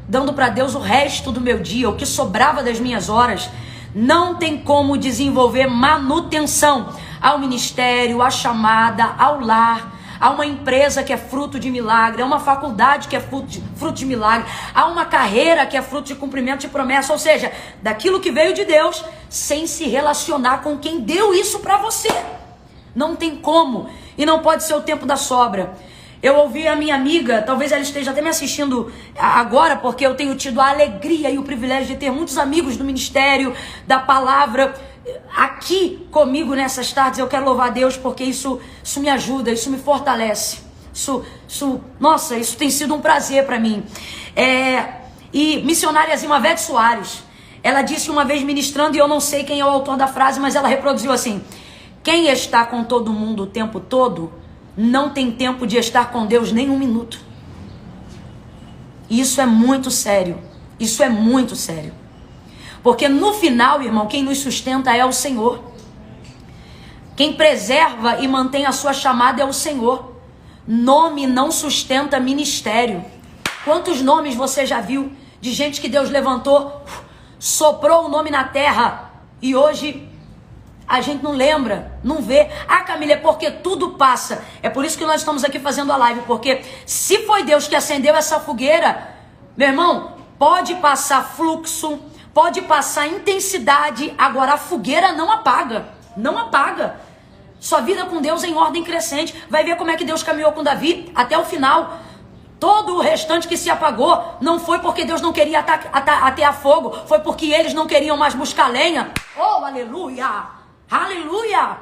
dando para Deus o resto do meu dia, o que sobrava das minhas horas. Não tem como desenvolver manutenção ao ministério, à chamada, ao lar. Há uma empresa que é fruto de milagre, há uma faculdade que é fruto de milagre, há uma carreira que é fruto de cumprimento de promessa, ou seja, daquilo que veio de Deus, sem se relacionar com quem deu isso para você. Não tem como, e não pode ser o tempo da sobra. Eu ouvi a minha amiga, talvez ela esteja até me assistindo agora, porque eu tenho tido a alegria e o privilégio de ter muitos amigos do ministério, da palavra, aqui comigo nessas tardes. Eu quero louvar a Deus porque isso me ajuda, isso me fortalece. Nossa, isso tem sido um prazer para mim. E missionária Zimavete Soares, Ela disse uma vez ministrando, e eu não sei quem é o autor da frase, mas ela reproduziu assim: quem está com todo mundo o tempo todo, não tem tempo de estar com Deus nem um minuto. Isso é muito sério. Isso é muito sério. Porque no final, irmão, quem nos sustenta é o Senhor. Quem preserva e mantém a sua chamada é o Senhor. Nome não sustenta ministério. Quantos nomes você já viu de gente que Deus levantou, soprou o nome na terra e hoje a gente não lembra, não vê. Ah, Camila, é porque tudo passa. É por isso que nós estamos aqui fazendo a live, porque se foi Deus que acendeu essa fogueira, meu irmão, pode passar fluxo, pode passar intensidade, agora a fogueira não apaga, não apaga. Sua vida com Deus é em ordem crescente. Vai ver como é que Deus caminhou com Davi até o final. Todo o restante que se apagou não foi porque Deus não queria atear fogo, foi porque eles não queriam mais buscar lenha. Oh, aleluia! Aleluia!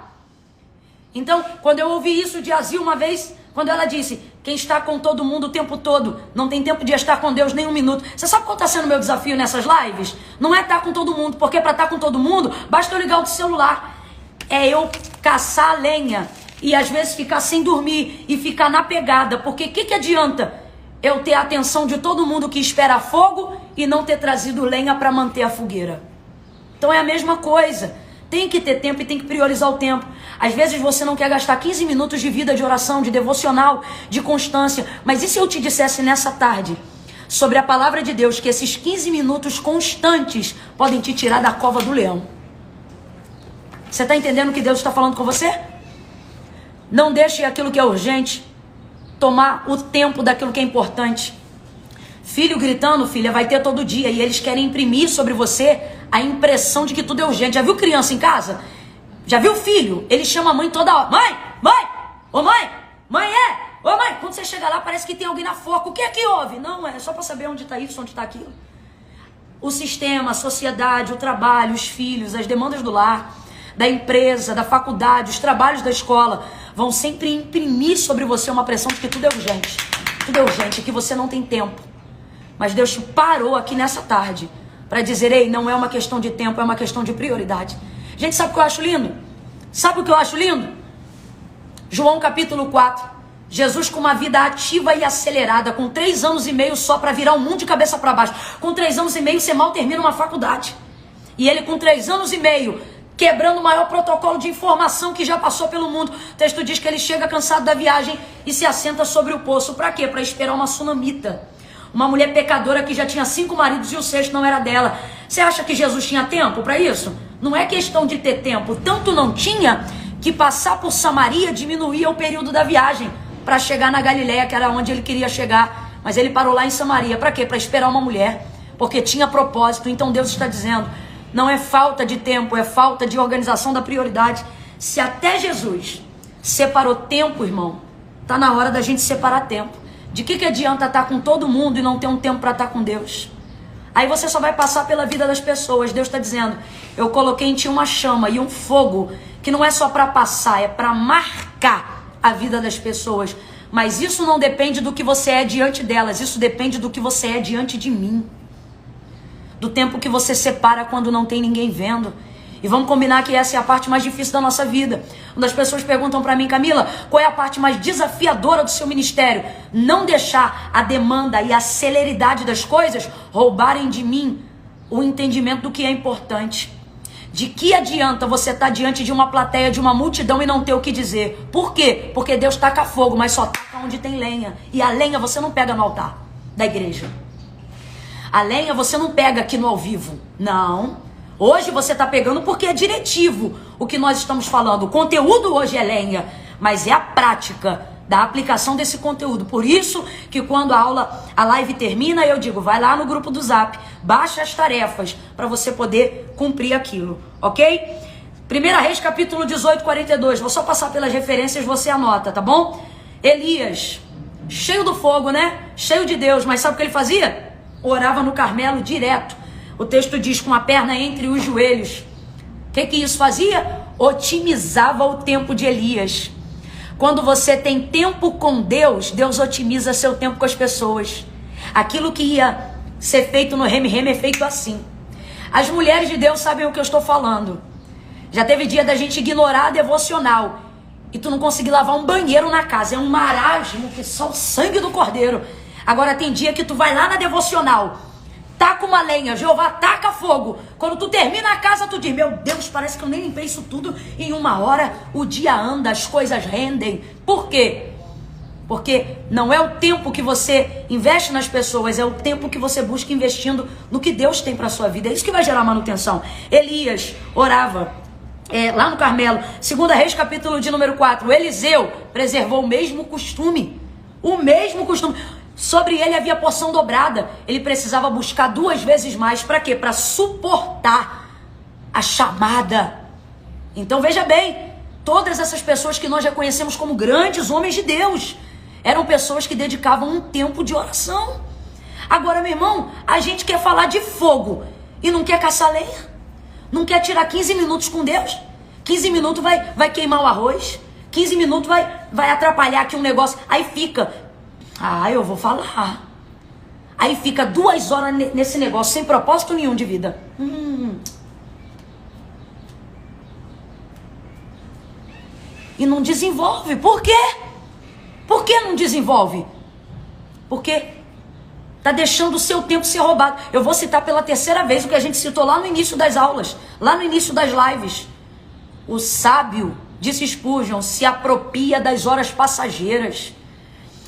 Então, quando eu ouvi isso de Azil uma vez, quando ela disse, quem está com todo mundo o tempo todo, não tem tempo de estar com Deus nem um minuto. Você sabe qual está sendo o meu desafio nessas lives? Não é estar com todo mundo, porque para estar com todo mundo, basta eu ligar o celular. É eu caçar a lenha e às vezes ficar sem dormir e ficar na pegada. Porque o que adianta eu ter a atenção de todo mundo que espera fogo e não ter trazido lenha para manter a fogueira? Então é a mesma coisa. Tem que ter tempo e tem que priorizar o tempo. Às vezes você não quer gastar 15 minutos de vida, de oração, de devocional, de constância. Mas e se eu te dissesse nessa tarde, sobre a palavra de Deus, que esses 15 minutos constantes podem te tirar da cova do leão? Você está entendendo o que Deus está falando com você? Não deixe aquilo que é urgente tomar o tempo daquilo que é importante. Filho gritando, filha, vai ter todo dia. E eles querem imprimir sobre você a impressão de que tudo é urgente. Já viu criança em casa? Já viu filho? Ele chama a mãe toda hora. Mãe! Mãe! Ô mãe! Mãe é! Ô mãe! Quando você chega lá parece que tem alguém na forca. O que é que houve? Não, é só para saber onde está isso, onde está aquilo. O sistema, a sociedade, o trabalho, os filhos, as demandas do lar, da empresa, da faculdade, os trabalhos da escola vão sempre imprimir sobre você uma pressão de que tudo é urgente. Tudo é urgente, que você não tem tempo. Mas Deus te parou aqui nessa tarde para dizer, ei, não é uma questão de tempo, é uma questão de prioridade. Gente, sabe o que eu acho lindo? Sabe o que eu acho lindo? João capítulo 4. Jesus com uma vida ativa e acelerada, com 3 anos e meio só para virar o mundo de cabeça para baixo. Com 3 anos e meio você mal termina uma faculdade. E ele com 3 anos e meio, quebrando o maior protocolo de informação que já passou pelo mundo. O texto diz que ele chega cansado da viagem e se assenta sobre o poço. Para quê? Para esperar uma sunamita. Uma mulher pecadora que já tinha 5 maridos e o 6º não era dela. Você acha que Jesus tinha tempo para isso? Não é questão de ter tempo. Tanto não tinha que passar por Samaria diminuía o período da viagem para chegar na Galileia, que era onde ele queria chegar. Mas ele parou lá em Samaria. Para quê? Para esperar uma mulher. Porque tinha propósito. Então Deus está dizendo, não é falta de tempo, é falta de organização da prioridade. Se até Jesus separou tempo, irmão, tá na hora da gente separar tempo. De que adianta estar com todo mundo e não ter um tempo para estar com Deus? Aí você só vai passar pela vida das pessoas. Deus está dizendo, eu coloquei em ti uma chama e um fogo que não é só para passar, é para marcar a vida das pessoas. Mas isso não depende do que você é diante delas, isso depende do que você é diante de mim. Do tempo que você separa quando não tem ninguém vendo. E vamos combinar que essa é a parte mais difícil da nossa vida. Quando as pessoas perguntam para mim, Camila, qual é a parte mais desafiadora do seu ministério? Não deixar a demanda e a celeridade das coisas roubarem de mim o entendimento do que é importante. De que adianta você estar diante de uma plateia, de uma multidão e não ter o que dizer? Por quê? Porque Deus taca fogo, mas só taca onde tem lenha. E a lenha você não pega no altar da igreja. A lenha você não pega aqui no ao vivo. Não. Hoje você está pegando porque é diretivo o que nós estamos falando. O conteúdo hoje é lenha, mas é a prática da aplicação desse conteúdo. Por isso que quando a live termina, eu digo, vai lá no grupo do Zap, baixa as tarefas para você poder cumprir aquilo, ok? 1 Reis capítulo 18, 42. Vou só passar pelas referências, você anota, tá bom? Elias, cheio do fogo, né? Cheio de Deus, mas sabe o que ele fazia? Orava no Carmelo direto. O texto diz, com a perna entre os joelhos. O que isso fazia? Otimizava o tempo de Elias. Quando você tem tempo com Deus, Deus otimiza seu tempo com as pessoas. Aquilo que ia ser feito no reme-reme é feito assim. As mulheres de Deus sabem o que eu estou falando. Já teve dia da gente ignorar a devocional e tu não conseguir lavar um banheiro na casa. É um marasmo que só o sangue do cordeiro. Agora tem dia que tu vai lá na devocional, taca uma lenha, Jeová taca fogo. Quando tu termina a casa, tu diz, meu Deus, parece que eu nem limpei isso tudo em uma hora. O dia anda, as coisas rendem. Por quê? Porque não é o tempo que você investe nas pessoas, é o tempo que você busca investindo no que Deus tem para sua vida. É isso que vai gerar manutenção. Elias orava lá no Carmelo. 2 Reis, capítulo de número 4. Eliseu preservou o mesmo costume. O mesmo costume. Sobre ele havia porção dobrada. Ele precisava buscar 2 vezes mais. Para quê? Para suportar a chamada. Então veja bem, todas essas pessoas que nós já conhecemos como grandes homens de Deus eram pessoas que dedicavam um tempo de oração. Agora, meu irmão, a gente quer falar de fogo e não quer caçar lenha. Não quer tirar 15 minutos com Deus. 15 minutos vai queimar o arroz. 15 minutos vai atrapalhar aqui um negócio. Aí fica, eu vou falar. Aí fica 2 horas nesse negócio sem propósito nenhum de vida. E não desenvolve. Por quê? Por que não desenvolve? Porque está deixando o seu tempo ser roubado. Eu vou citar pela 3ª vez o que a gente citou lá no início das aulas, lá no início das lives. O sábio, disse Spurgeon, se apropria das horas passageiras.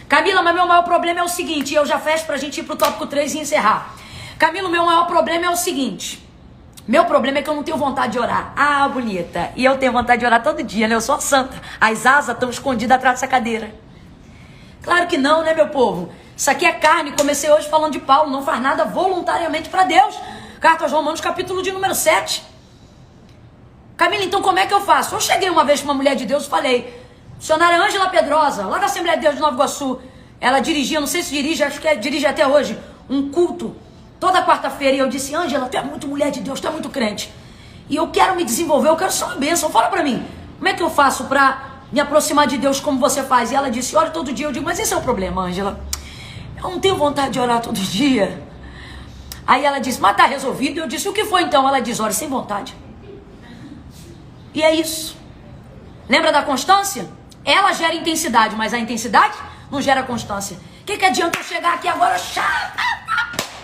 Camila, mas meu maior problema é o seguinte, eu já fecho para a gente ir para o tópico 3 e encerrar. Camila, meu maior problema é o seguinte, meu problema é que eu não tenho vontade de orar. Ah, bonita, e eu tenho vontade de orar todo dia, né? Eu sou a santa. As asas estão escondidas atrás dessa cadeira. Claro que não, né, meu povo? Isso aqui é carne. Comecei hoje falando de Paulo. Não faz nada voluntariamente para Deus. Carta aos Romanos, capítulo de número 7. Camila, então como é que eu faço? Eu cheguei uma vez com uma mulher de Deus e falei, missionária Ângela Pedrosa, lá da Assembleia de Deus de Nova Iguaçu. Ela dirigia, não sei se dirige, acho que dirige até hoje, um culto toda quarta-feira. E eu disse, Ângela, tu é muito mulher de Deus, tu é muito crente. E eu quero me desenvolver, eu quero ser uma bênção. Fala para mim, como é que eu faço para me aproximar de Deus como você faz? E ela disse, ora todo dia. Eu digo, mas esse é o problema, Ângela. Eu não tenho vontade de orar todo dia. Aí ela disse, mas tá resolvido. Eu disse, o que foi então? Ela diz, ora sem vontade. E é isso. Lembra da constância? Ela gera intensidade, mas a intensidade não gera constância. O que adianta eu chegar aqui agora?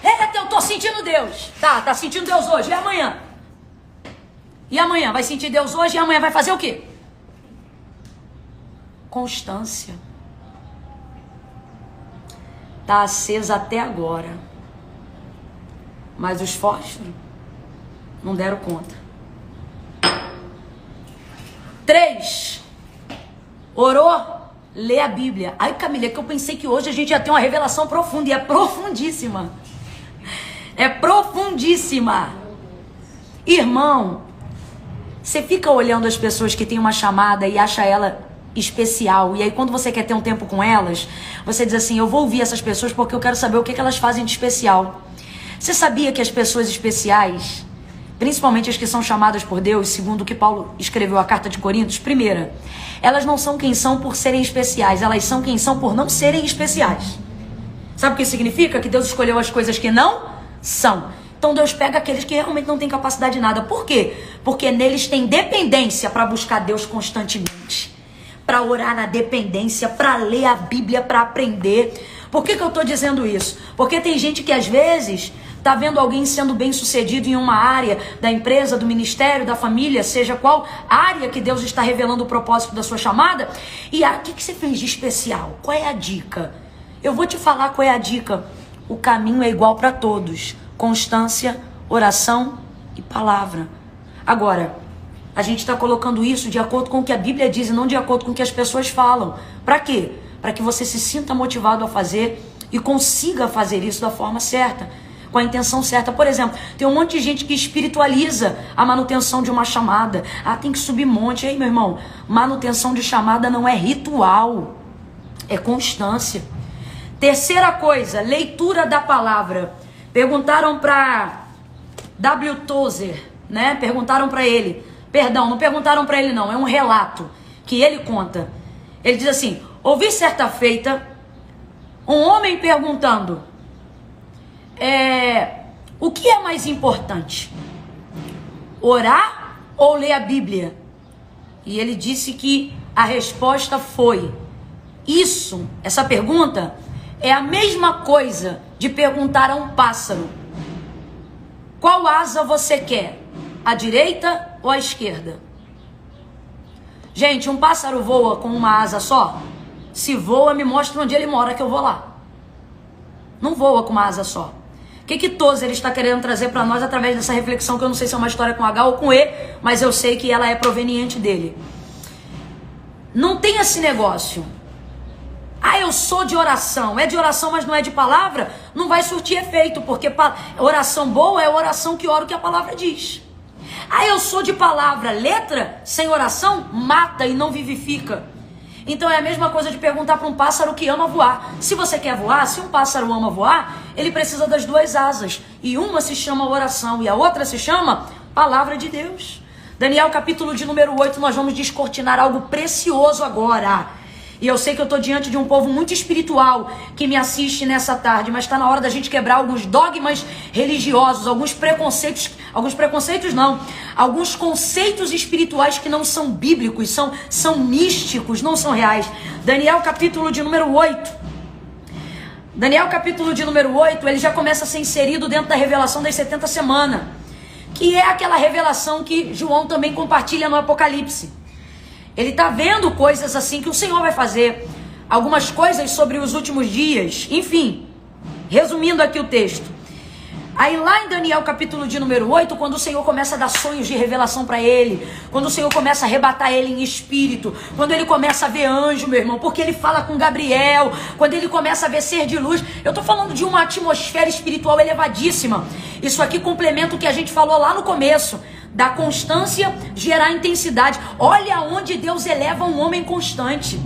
Eita, eu tô sentindo Deus. Tá sentindo Deus hoje. E amanhã? E amanhã? Vai sentir Deus hoje e amanhã vai fazer o quê? Constância. Tá acesa até agora, mas os fósforos não deram conta. 3, orou, lê a Bíblia. Ai, Camila, que eu pensei que hoje a gente ia ter uma revelação profunda, e é profundíssima. É profundíssima. Irmão, você fica olhando as pessoas que têm uma chamada e acha ela especial, e aí quando você quer ter um tempo com elas, você diz assim, eu vou ouvir essas pessoas porque eu quero saber o que elas fazem de especial. Você sabia que as pessoas especiais, principalmente as que são chamadas por Deus, segundo o que Paulo escreveu a carta de Coríntios, primeira, elas não são quem são por serem especiais, elas são quem são por não serem especiais. Sabe o que isso significa? Que Deus escolheu as coisas que não são. Então Deus pega aqueles que realmente não têm capacidade de nada. Por quê? Porque neles tem dependência para buscar Deus constantemente, para orar na dependência, para ler a Bíblia, para aprender. Por que eu estou dizendo isso? Porque tem gente que às vezes está vendo alguém sendo bem sucedido em uma área da empresa, do ministério, da família, seja qual área que Deus está revelando o propósito da sua chamada. E o que você fez de especial? Qual é a dica? Eu vou te falar qual é a dica. O caminho é igual para todos. Constância, oração e palavra. Agora, a gente está colocando isso de acordo com o que a Bíblia diz e não de acordo com o que as pessoas falam. Para quê? Para que você se sinta motivado a fazer e consiga fazer isso da forma certa, com a intenção certa. Por exemplo, tem um monte de gente que espiritualiza a manutenção de uma chamada. Tem que subir monte. Aí, meu irmão, manutenção de chamada não é ritual, é constância. Terceira coisa, leitura da palavra. Perguntaram para W. Tozer, né? Perguntaram para ele. Perdão, não perguntaram para ele não, é um relato que ele conta. Ele diz assim, ouvi certa feita um homem perguntando, o que é mais importante? Orar ou ler a Bíblia? E ele disse que a resposta foi: isso, essa pergunta, é a mesma coisa de perguntar a um pássaro: qual asa você quer? A direita ou a esquerda? Gente, um pássaro voa com uma asa só? Se voa, me mostra onde ele mora que eu vou lá. Não voa com uma asa só. O que Tozer está querendo trazer para nós através dessa reflexão, que eu não sei se é uma história com H ou com E, mas eu sei que ela é proveniente dele. Não tem esse negócio. Ah, eu sou de oração. É de oração, mas não é de palavra? Não vai surtir efeito, porque oração boa é oração que ora o que a palavra diz. Ah, eu sou de palavra. Letra sem oração mata e não vivifica. Então é a mesma coisa de perguntar para um pássaro que ama voar. Se você quer voar, se um pássaro ama voar, ele precisa das duas asas. E uma se chama oração e a outra se chama palavra de Deus. Daniel capítulo de número 8, nós vamos descortinar algo precioso agora. E eu sei que eu estou diante de um povo muito espiritual que me assiste nessa tarde, mas está na hora da gente quebrar alguns dogmas religiosos, alguns conceitos espirituais que não são bíblicos, são místicos, não são reais. Daniel capítulo de número 8. Daniel capítulo de número 8, ele já começa a ser inserido dentro da revelação das 70 semanas, que é aquela revelação que João também compartilha no Apocalipse. Ele está vendo coisas assim que o Senhor vai fazer. Algumas coisas sobre os últimos dias. Enfim, resumindo aqui o texto. Aí lá em Daniel capítulo de número 8, quando o Senhor começa a dar sonhos de revelação para ele, quando o Senhor começa a arrebatar ele em espírito, quando ele começa a ver anjo, meu irmão, porque ele fala com Gabriel, quando ele começa a ver ser de luz. Eu estou falando de uma atmosfera espiritual elevadíssima. Isso aqui complementa o que a gente falou lá no começo. Da constância gerar intensidade. Olha onde Deus eleva um homem constante.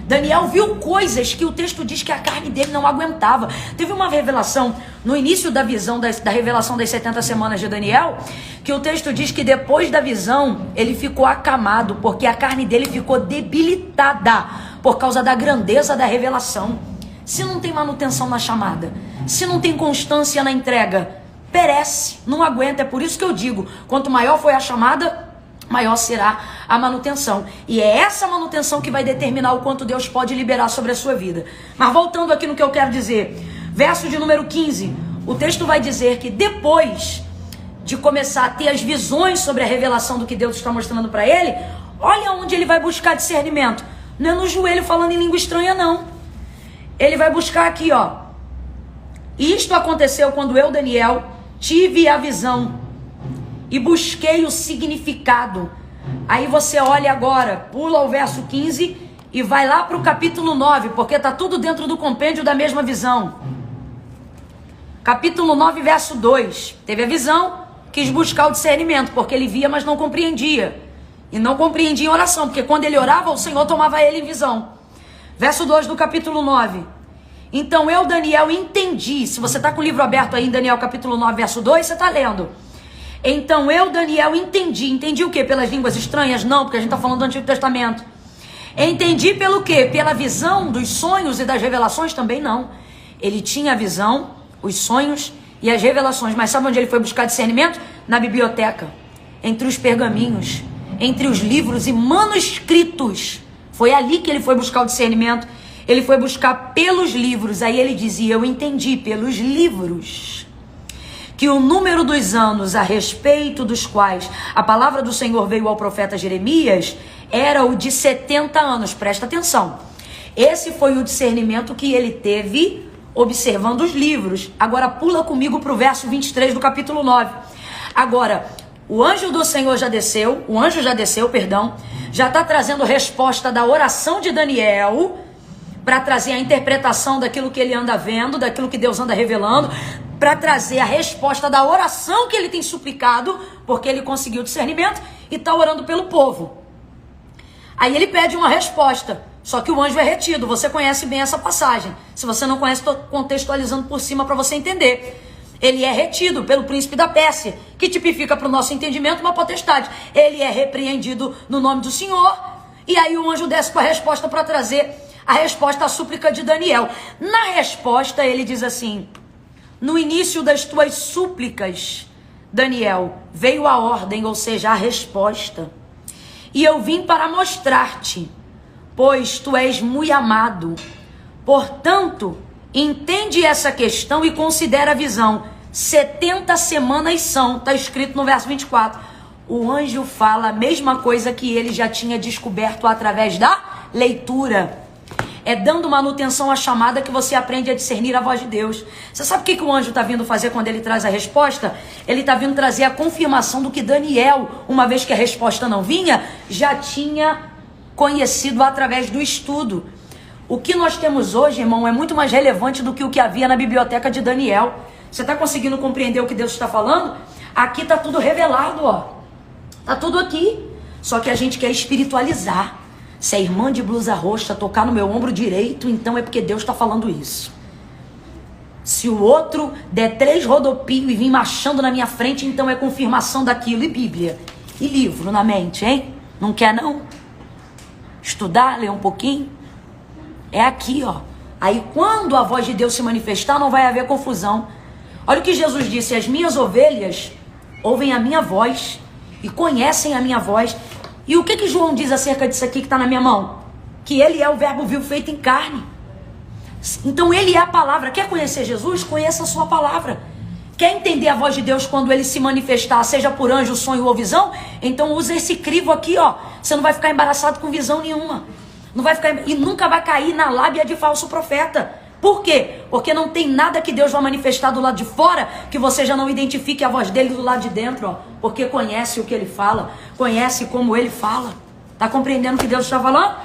Daniel viu coisas que o texto diz que a carne dele não aguentava. Teve uma revelação no início da visão, da revelação das 70 semanas de Daniel, que o texto diz que depois da visão ele ficou acamado, porque a carne dele ficou debilitada por causa da grandeza da revelação. Se não tem manutenção na chamada, se não tem constância na entrega, perece, não aguenta. É por isso que eu digo, quanto maior foi a chamada, maior será a manutenção. E é essa manutenção que vai determinar o quanto Deus pode liberar sobre a sua vida. Mas voltando aqui no que eu quero dizer, verso de número 15, o texto vai dizer que depois de começar a ter as visões sobre a revelação do que Deus está mostrando para ele, olha onde ele vai buscar discernimento. Não é no joelho falando em língua estranha, não. Ele vai buscar aqui, ó. Isto aconteceu quando eu, Daniel, tive a visão e busquei o significado. Aí você olha agora, pula o verso 15 e vai lá para o capítulo 9, porque está tudo dentro do compêndio da mesma visão. Capítulo 9, verso 2. Teve a visão, quis buscar o discernimento, porque ele via, mas não compreendia. E não compreendia em oração, porque quando ele orava, o Senhor tomava ele em visão. Verso 2 do capítulo 9. Então eu, Daniel, entendi. Se você está com o livro aberto aí em Daniel capítulo 9, verso 2, você está lendo. Então eu, Daniel, entendi. Entendi o quê? Pelas línguas estranhas? Não, porque a gente está falando do Antigo Testamento. Entendi pelo quê? Pela visão dos sonhos e das revelações? Também não. Ele tinha a visão, os sonhos e as revelações. Mas sabe onde ele foi buscar discernimento? Na biblioteca. Entre os pergaminhos, entre os livros e manuscritos. Foi ali que ele foi buscar o discernimento. Ele foi buscar pelos livros. Aí ele dizia, eu entendi pelos livros que o número dos anos a respeito dos quais a palavra do Senhor veio ao profeta Jeremias era o de 70 anos. Presta atenção. Esse foi o discernimento que ele teve observando os livros. Agora pula comigo para o verso 23 do capítulo 9. Agora, o anjo do Senhor já desceu, já está trazendo resposta da oração de Daniel, para trazer a interpretação daquilo que ele anda vendo, daquilo que Deus anda revelando, para trazer a resposta da oração que ele tem suplicado, porque ele conseguiu discernimento e está orando pelo povo. Aí ele pede uma resposta, só que o anjo é retido. Você conhece bem essa passagem. Se você não conhece, estou contextualizando por cima para você entender. Ele é retido pelo príncipe da Pérsia, que tipifica para o nosso entendimento uma potestade. Ele é repreendido no nome do Senhor, e aí o anjo desce com a resposta para trazer a resposta à súplica de Daniel. Na resposta ele diz assim, no início das tuas súplicas, Daniel, veio a ordem, ou seja, a resposta. E eu vim para mostrar-te, pois tu és muito amado. Portanto, entende essa questão e considera a visão. 70 semanas são, está escrito no verso 24. O anjo fala a mesma coisa que ele já tinha descoberto através da leitura. É dando manutenção à chamada que você aprende a discernir a voz de Deus. Você sabe o que o anjo está vindo fazer quando ele traz a resposta? Ele está vindo trazer a confirmação do que Daniel, uma vez que a resposta não vinha, já tinha conhecido através do estudo. O que nós temos hoje, irmão, é muito mais relevante do que o que havia na biblioteca de Daniel. Você está conseguindo compreender o que Deus está falando? Aqui está tudo revelado, ó. Está tudo aqui. Só que a gente quer espiritualizar. Se a irmã de blusa roxa tocar no meu ombro direito, então é porque Deus está falando isso. Se o outro der 3 rodopios e vir marchando na minha frente, então é confirmação daquilo. E Bíblia? E livro na mente, hein? Não quer não? Estudar, ler um pouquinho? É aqui, ó. Aí quando a voz de Deus se manifestar, não vai haver confusão. Olha o que Jesus disse: as minhas ovelhas ouvem a minha voz e conhecem a minha voz. E o que João diz acerca disso aqui que está na minha mão? Que ele é o verbo vivo feito em carne. Então ele é a palavra. Quer conhecer Jesus? Conheça a sua palavra. Quer entender a voz de Deus quando ele se manifestar, seja por anjo, sonho ou visão? Então usa esse crivo aqui, ó. Você não vai ficar embaraçado com visão nenhuma. Não vai ficar, e nunca vai cair na lábia de falso profeta. Por quê? Porque não tem nada que Deus vai manifestar do lado de fora que você já não identifique a voz dele do lado de dentro, ó. Porque conhece o que ele fala, conhece como ele fala. Tá compreendendo o que Deus está falando?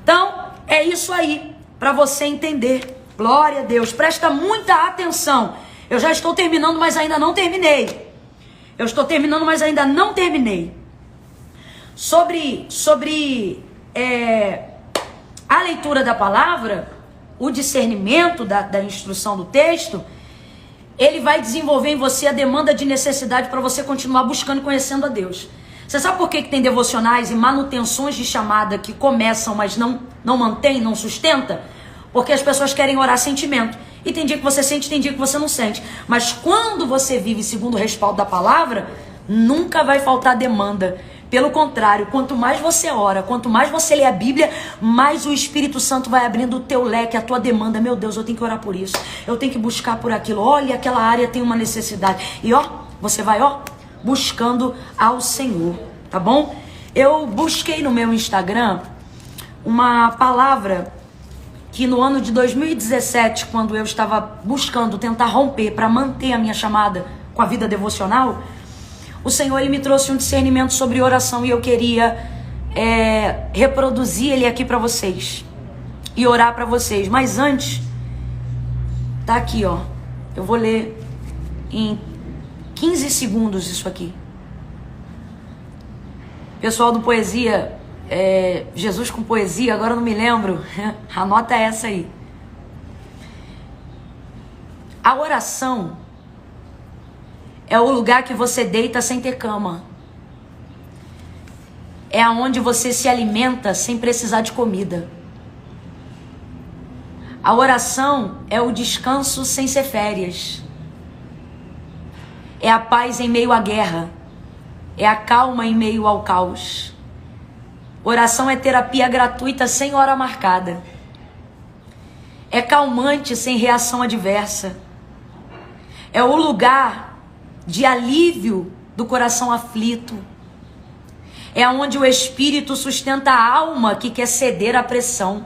Então, é isso aí, para você entender. Glória a Deus. Presta muita atenção. Eu já estou terminando, mas ainda não terminei. Eu estou terminando, mas ainda não terminei. Sobre a leitura da palavra, o discernimento da instrução do texto, ele vai desenvolver em você a demanda de necessidade para você continuar buscando e conhecendo a Deus. Você sabe por que tem devocionais e manutenções de chamada que começam, mas não mantém, não sustenta? Porque as pessoas querem orar sentimento. E tem dia que você sente, tem dia que você não sente. Mas quando você vive segundo o respaldo da palavra, nunca vai faltar demanda. Pelo contrário, quanto mais você ora, quanto mais você lê a Bíblia, mais o Espírito Santo vai abrindo o teu leque, a tua demanda. Meu Deus, eu tenho que orar por isso, eu tenho que buscar por aquilo. Olha, aquela área tem uma necessidade. E ó, você vai, ó, buscando ao Senhor, tá bom? Eu busquei no meu Instagram uma palavra que no ano de 2017, quando eu estava buscando tentar romper para manter a minha chamada com a vida devocional, o Senhor, ele me trouxe um discernimento sobre oração e eu queria reproduzir ele aqui para vocês e orar para vocês. Mas antes, tá aqui, ó. Eu vou ler em 15 segundos isso aqui. Pessoal do Poesia, Jesus com Poesia, agora eu não me lembro. Anota essa aí. A oração é o lugar que você deita sem ter cama. É aonde você se alimenta sem precisar de comida. A oração é o descanso sem ser férias. É a paz em meio à guerra. É a calma em meio ao caos. Oração é terapia gratuita sem hora marcada. É calmante sem reação adversa. É o lugar de alívio do coração aflito. É onde o Espírito sustenta a alma que quer ceder à pressão.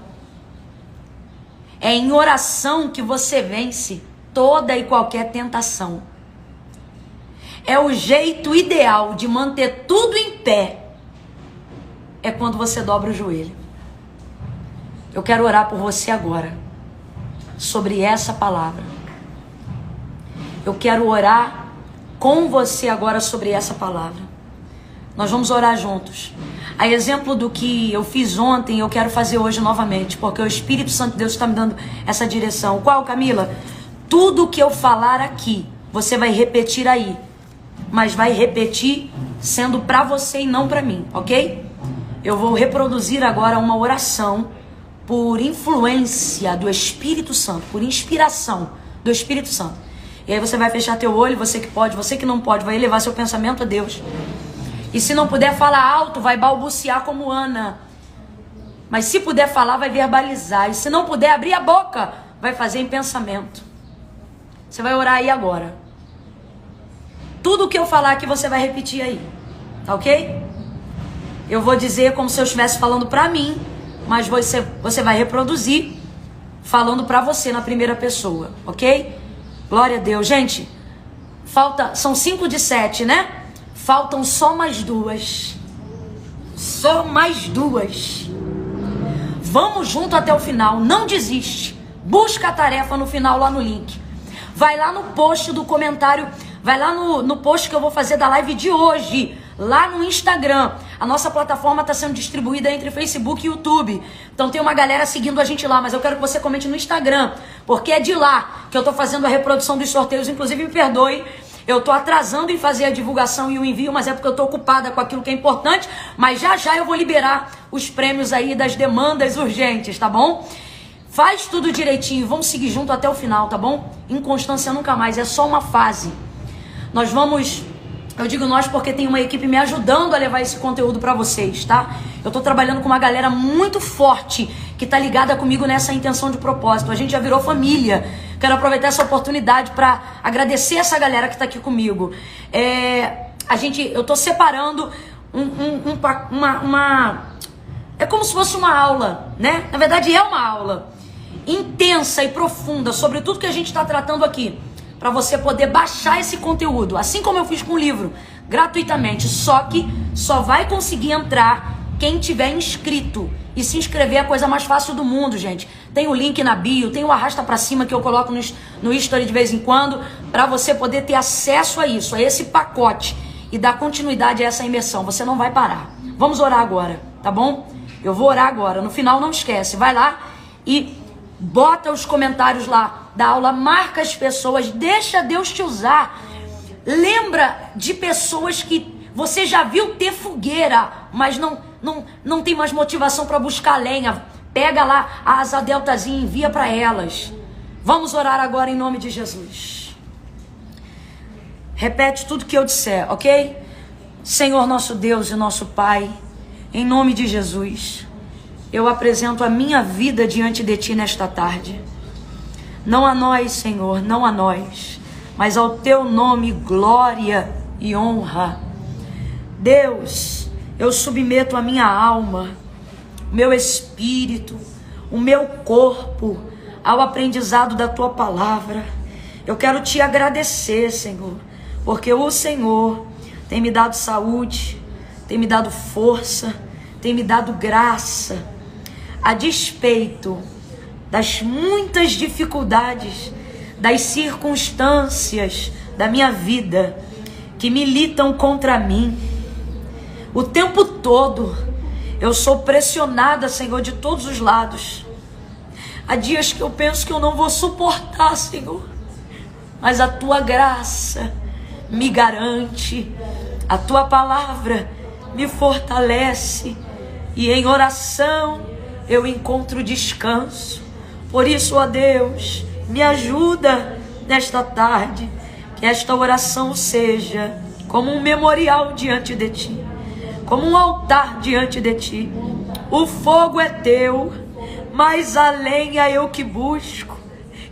É em oração que você vence toda e qualquer tentação. É o jeito ideal de manter tudo em pé. É quando você dobra o joelho. Eu quero orar por você agora, sobre essa palavra. Eu quero orar com você agora sobre essa palavra. Nós vamos orar juntos. A exemplo do que eu fiz ontem, eu quero fazer hoje novamente, porque o Espírito Santo de Deus está me dando essa direção. Qual, Camila? Tudo que eu falar aqui, você vai repetir aí, mas vai repetir sendo para você e não para mim, ok? Eu vou reproduzir agora uma oração por influência do Espírito Santo, por inspiração do Espírito Santo. E aí você vai fechar teu olho, você que pode, você que não pode, vai elevar seu pensamento a Deus. E se não puder falar alto, vai balbuciar como Ana. Mas se puder falar, vai verbalizar. E se não puder abrir a boca, vai fazer em pensamento. Você vai orar aí agora. Tudo que eu falar aqui, você vai repetir aí. Tá ok? Eu vou dizer como se eu estivesse falando pra mim, mas você vai reproduzir falando pra você na primeira pessoa, ok? Glória a Deus. Gente, são 5 de 7, né? Faltam só mais 2. Só mais 2. Vamos junto até o final. Não desiste. Busca a tarefa no final lá no link. Vai lá no post do comentário. Vai lá no post que eu vou fazer da live de hoje. Lá no Instagram. A nossa plataforma está sendo distribuída entre Facebook e YouTube. Então tem uma galera seguindo a gente lá. Mas eu quero que você comente no Instagram. Porque é de lá que eu estou fazendo a reprodução dos sorteios. Inclusive, me perdoe. Eu estou atrasando em fazer a divulgação e o envio, mas é porque eu estou ocupada com aquilo que é importante. Mas já já eu vou liberar os prêmios aí das demandas urgentes, tá bom? Faz tudo direitinho, vamos seguir junto até o final, tá bom? Inconstância nunca mais, é só uma fase. Nós vamos... Eu digo nós porque tem uma equipe me ajudando a levar esse conteúdo para vocês, tá? Eu tô trabalhando com uma galera muito forte que tá ligada comigo nessa intenção de propósito. A gente já virou família. Quero aproveitar essa oportunidade para agradecer essa galera que tá aqui comigo. Eu tô separando é como se fosse uma aula, né? Na verdade é uma aula intensa e profunda sobre tudo que a gente está tratando aqui, para você poder baixar esse conteúdo, assim como eu fiz com o livro, gratuitamente. Só que só vai conseguir entrar quem tiver inscrito. E se inscrever é a coisa mais fácil do mundo, gente. Tem o link na bio, tem o arrasta pra cima que eu coloco no history de vez em quando, para você poder ter acesso a isso, a esse pacote e dar continuidade a essa imersão. Você não vai parar. Vamos orar agora, tá bom? Eu vou orar agora. No final, não esquece, vai lá e bota os comentários lá da aula, marca as pessoas, deixa Deus te usar. Lembra de pessoas que você já viu ter fogueira, mas não tem mais motivação para buscar lenha. Pega lá a asa deltazinha e envia para elas. Vamos orar agora em nome de Jesus. Repete tudo que eu disser, ok? Senhor nosso Deus e nosso Pai, em nome de Jesus, eu apresento a minha vida diante de Ti nesta tarde. Não a nós, Senhor, não a nós, mas ao Teu nome, glória e honra. Deus, eu submeto a minha alma, o meu espírito, o meu corpo ao aprendizado da Tua palavra. Eu quero Te agradecer, Senhor, porque o Senhor tem me dado saúde, tem me dado força, tem me dado graça, a despeito das muitas dificuldades, das circunstâncias da minha vida que militam contra mim. O tempo todo eu sou pressionada, Senhor, de todos os lados. Há dias que eu penso que eu não vou suportar, Senhor, mas a Tua graça me garante, a Tua palavra me fortalece e em oração eu encontro descanso. Por isso, ó Deus, me ajuda nesta tarde, que esta oração seja como um memorial diante de Ti, como um altar diante de Ti. O fogo é Teu, mas a lenha eu que busco.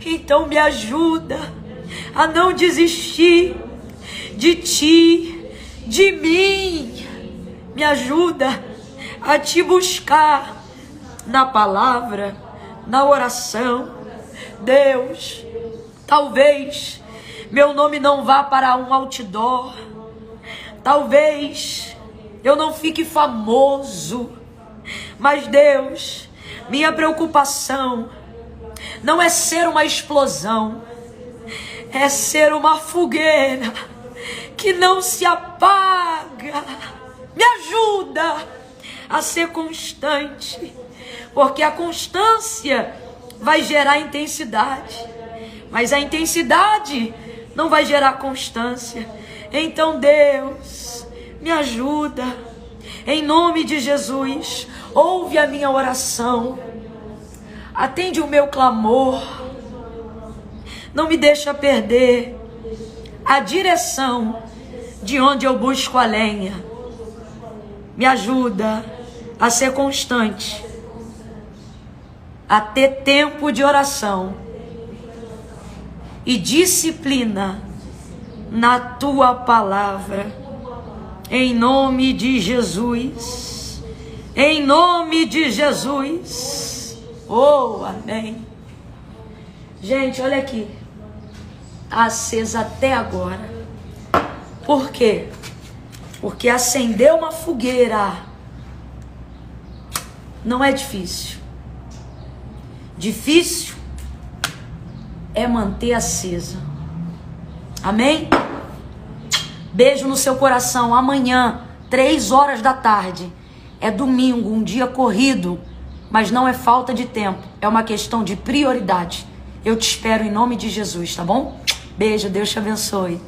Então me ajuda a não desistir de Ti, de mim. Me ajuda a Te buscar na palavra, na oração. Deus, talvez meu nome não vá para um outdoor, talvez eu não fique famoso, mas Deus, minha preocupação não é ser uma explosão, é ser uma fogueira que não se apaga. Me ajuda a ser constante, porque a constância vai gerar intensidade, mas a intensidade não vai gerar constância. Então, Deus, me ajuda, em nome de Jesus. Ouve a minha oração, atende o meu clamor, não me deixa perder a direção de onde eu busco a lenha. Me ajuda a ser constante, a ter tempo de oração e disciplina na tua palavra. Em nome de Jesus. Em nome de Jesus. Oh, amém. Gente, olha aqui. Acesa até agora. Por quê? Porque acender uma fogueira não é difícil. Difícil é manter acesa. Amém? Beijo no seu coração. Amanhã, 3 horas da tarde. É domingo, um dia corrido. Mas não é falta de tempo. É uma questão de prioridade. Eu te espero em nome de Jesus, tá bom? Beijo, Deus te abençoe.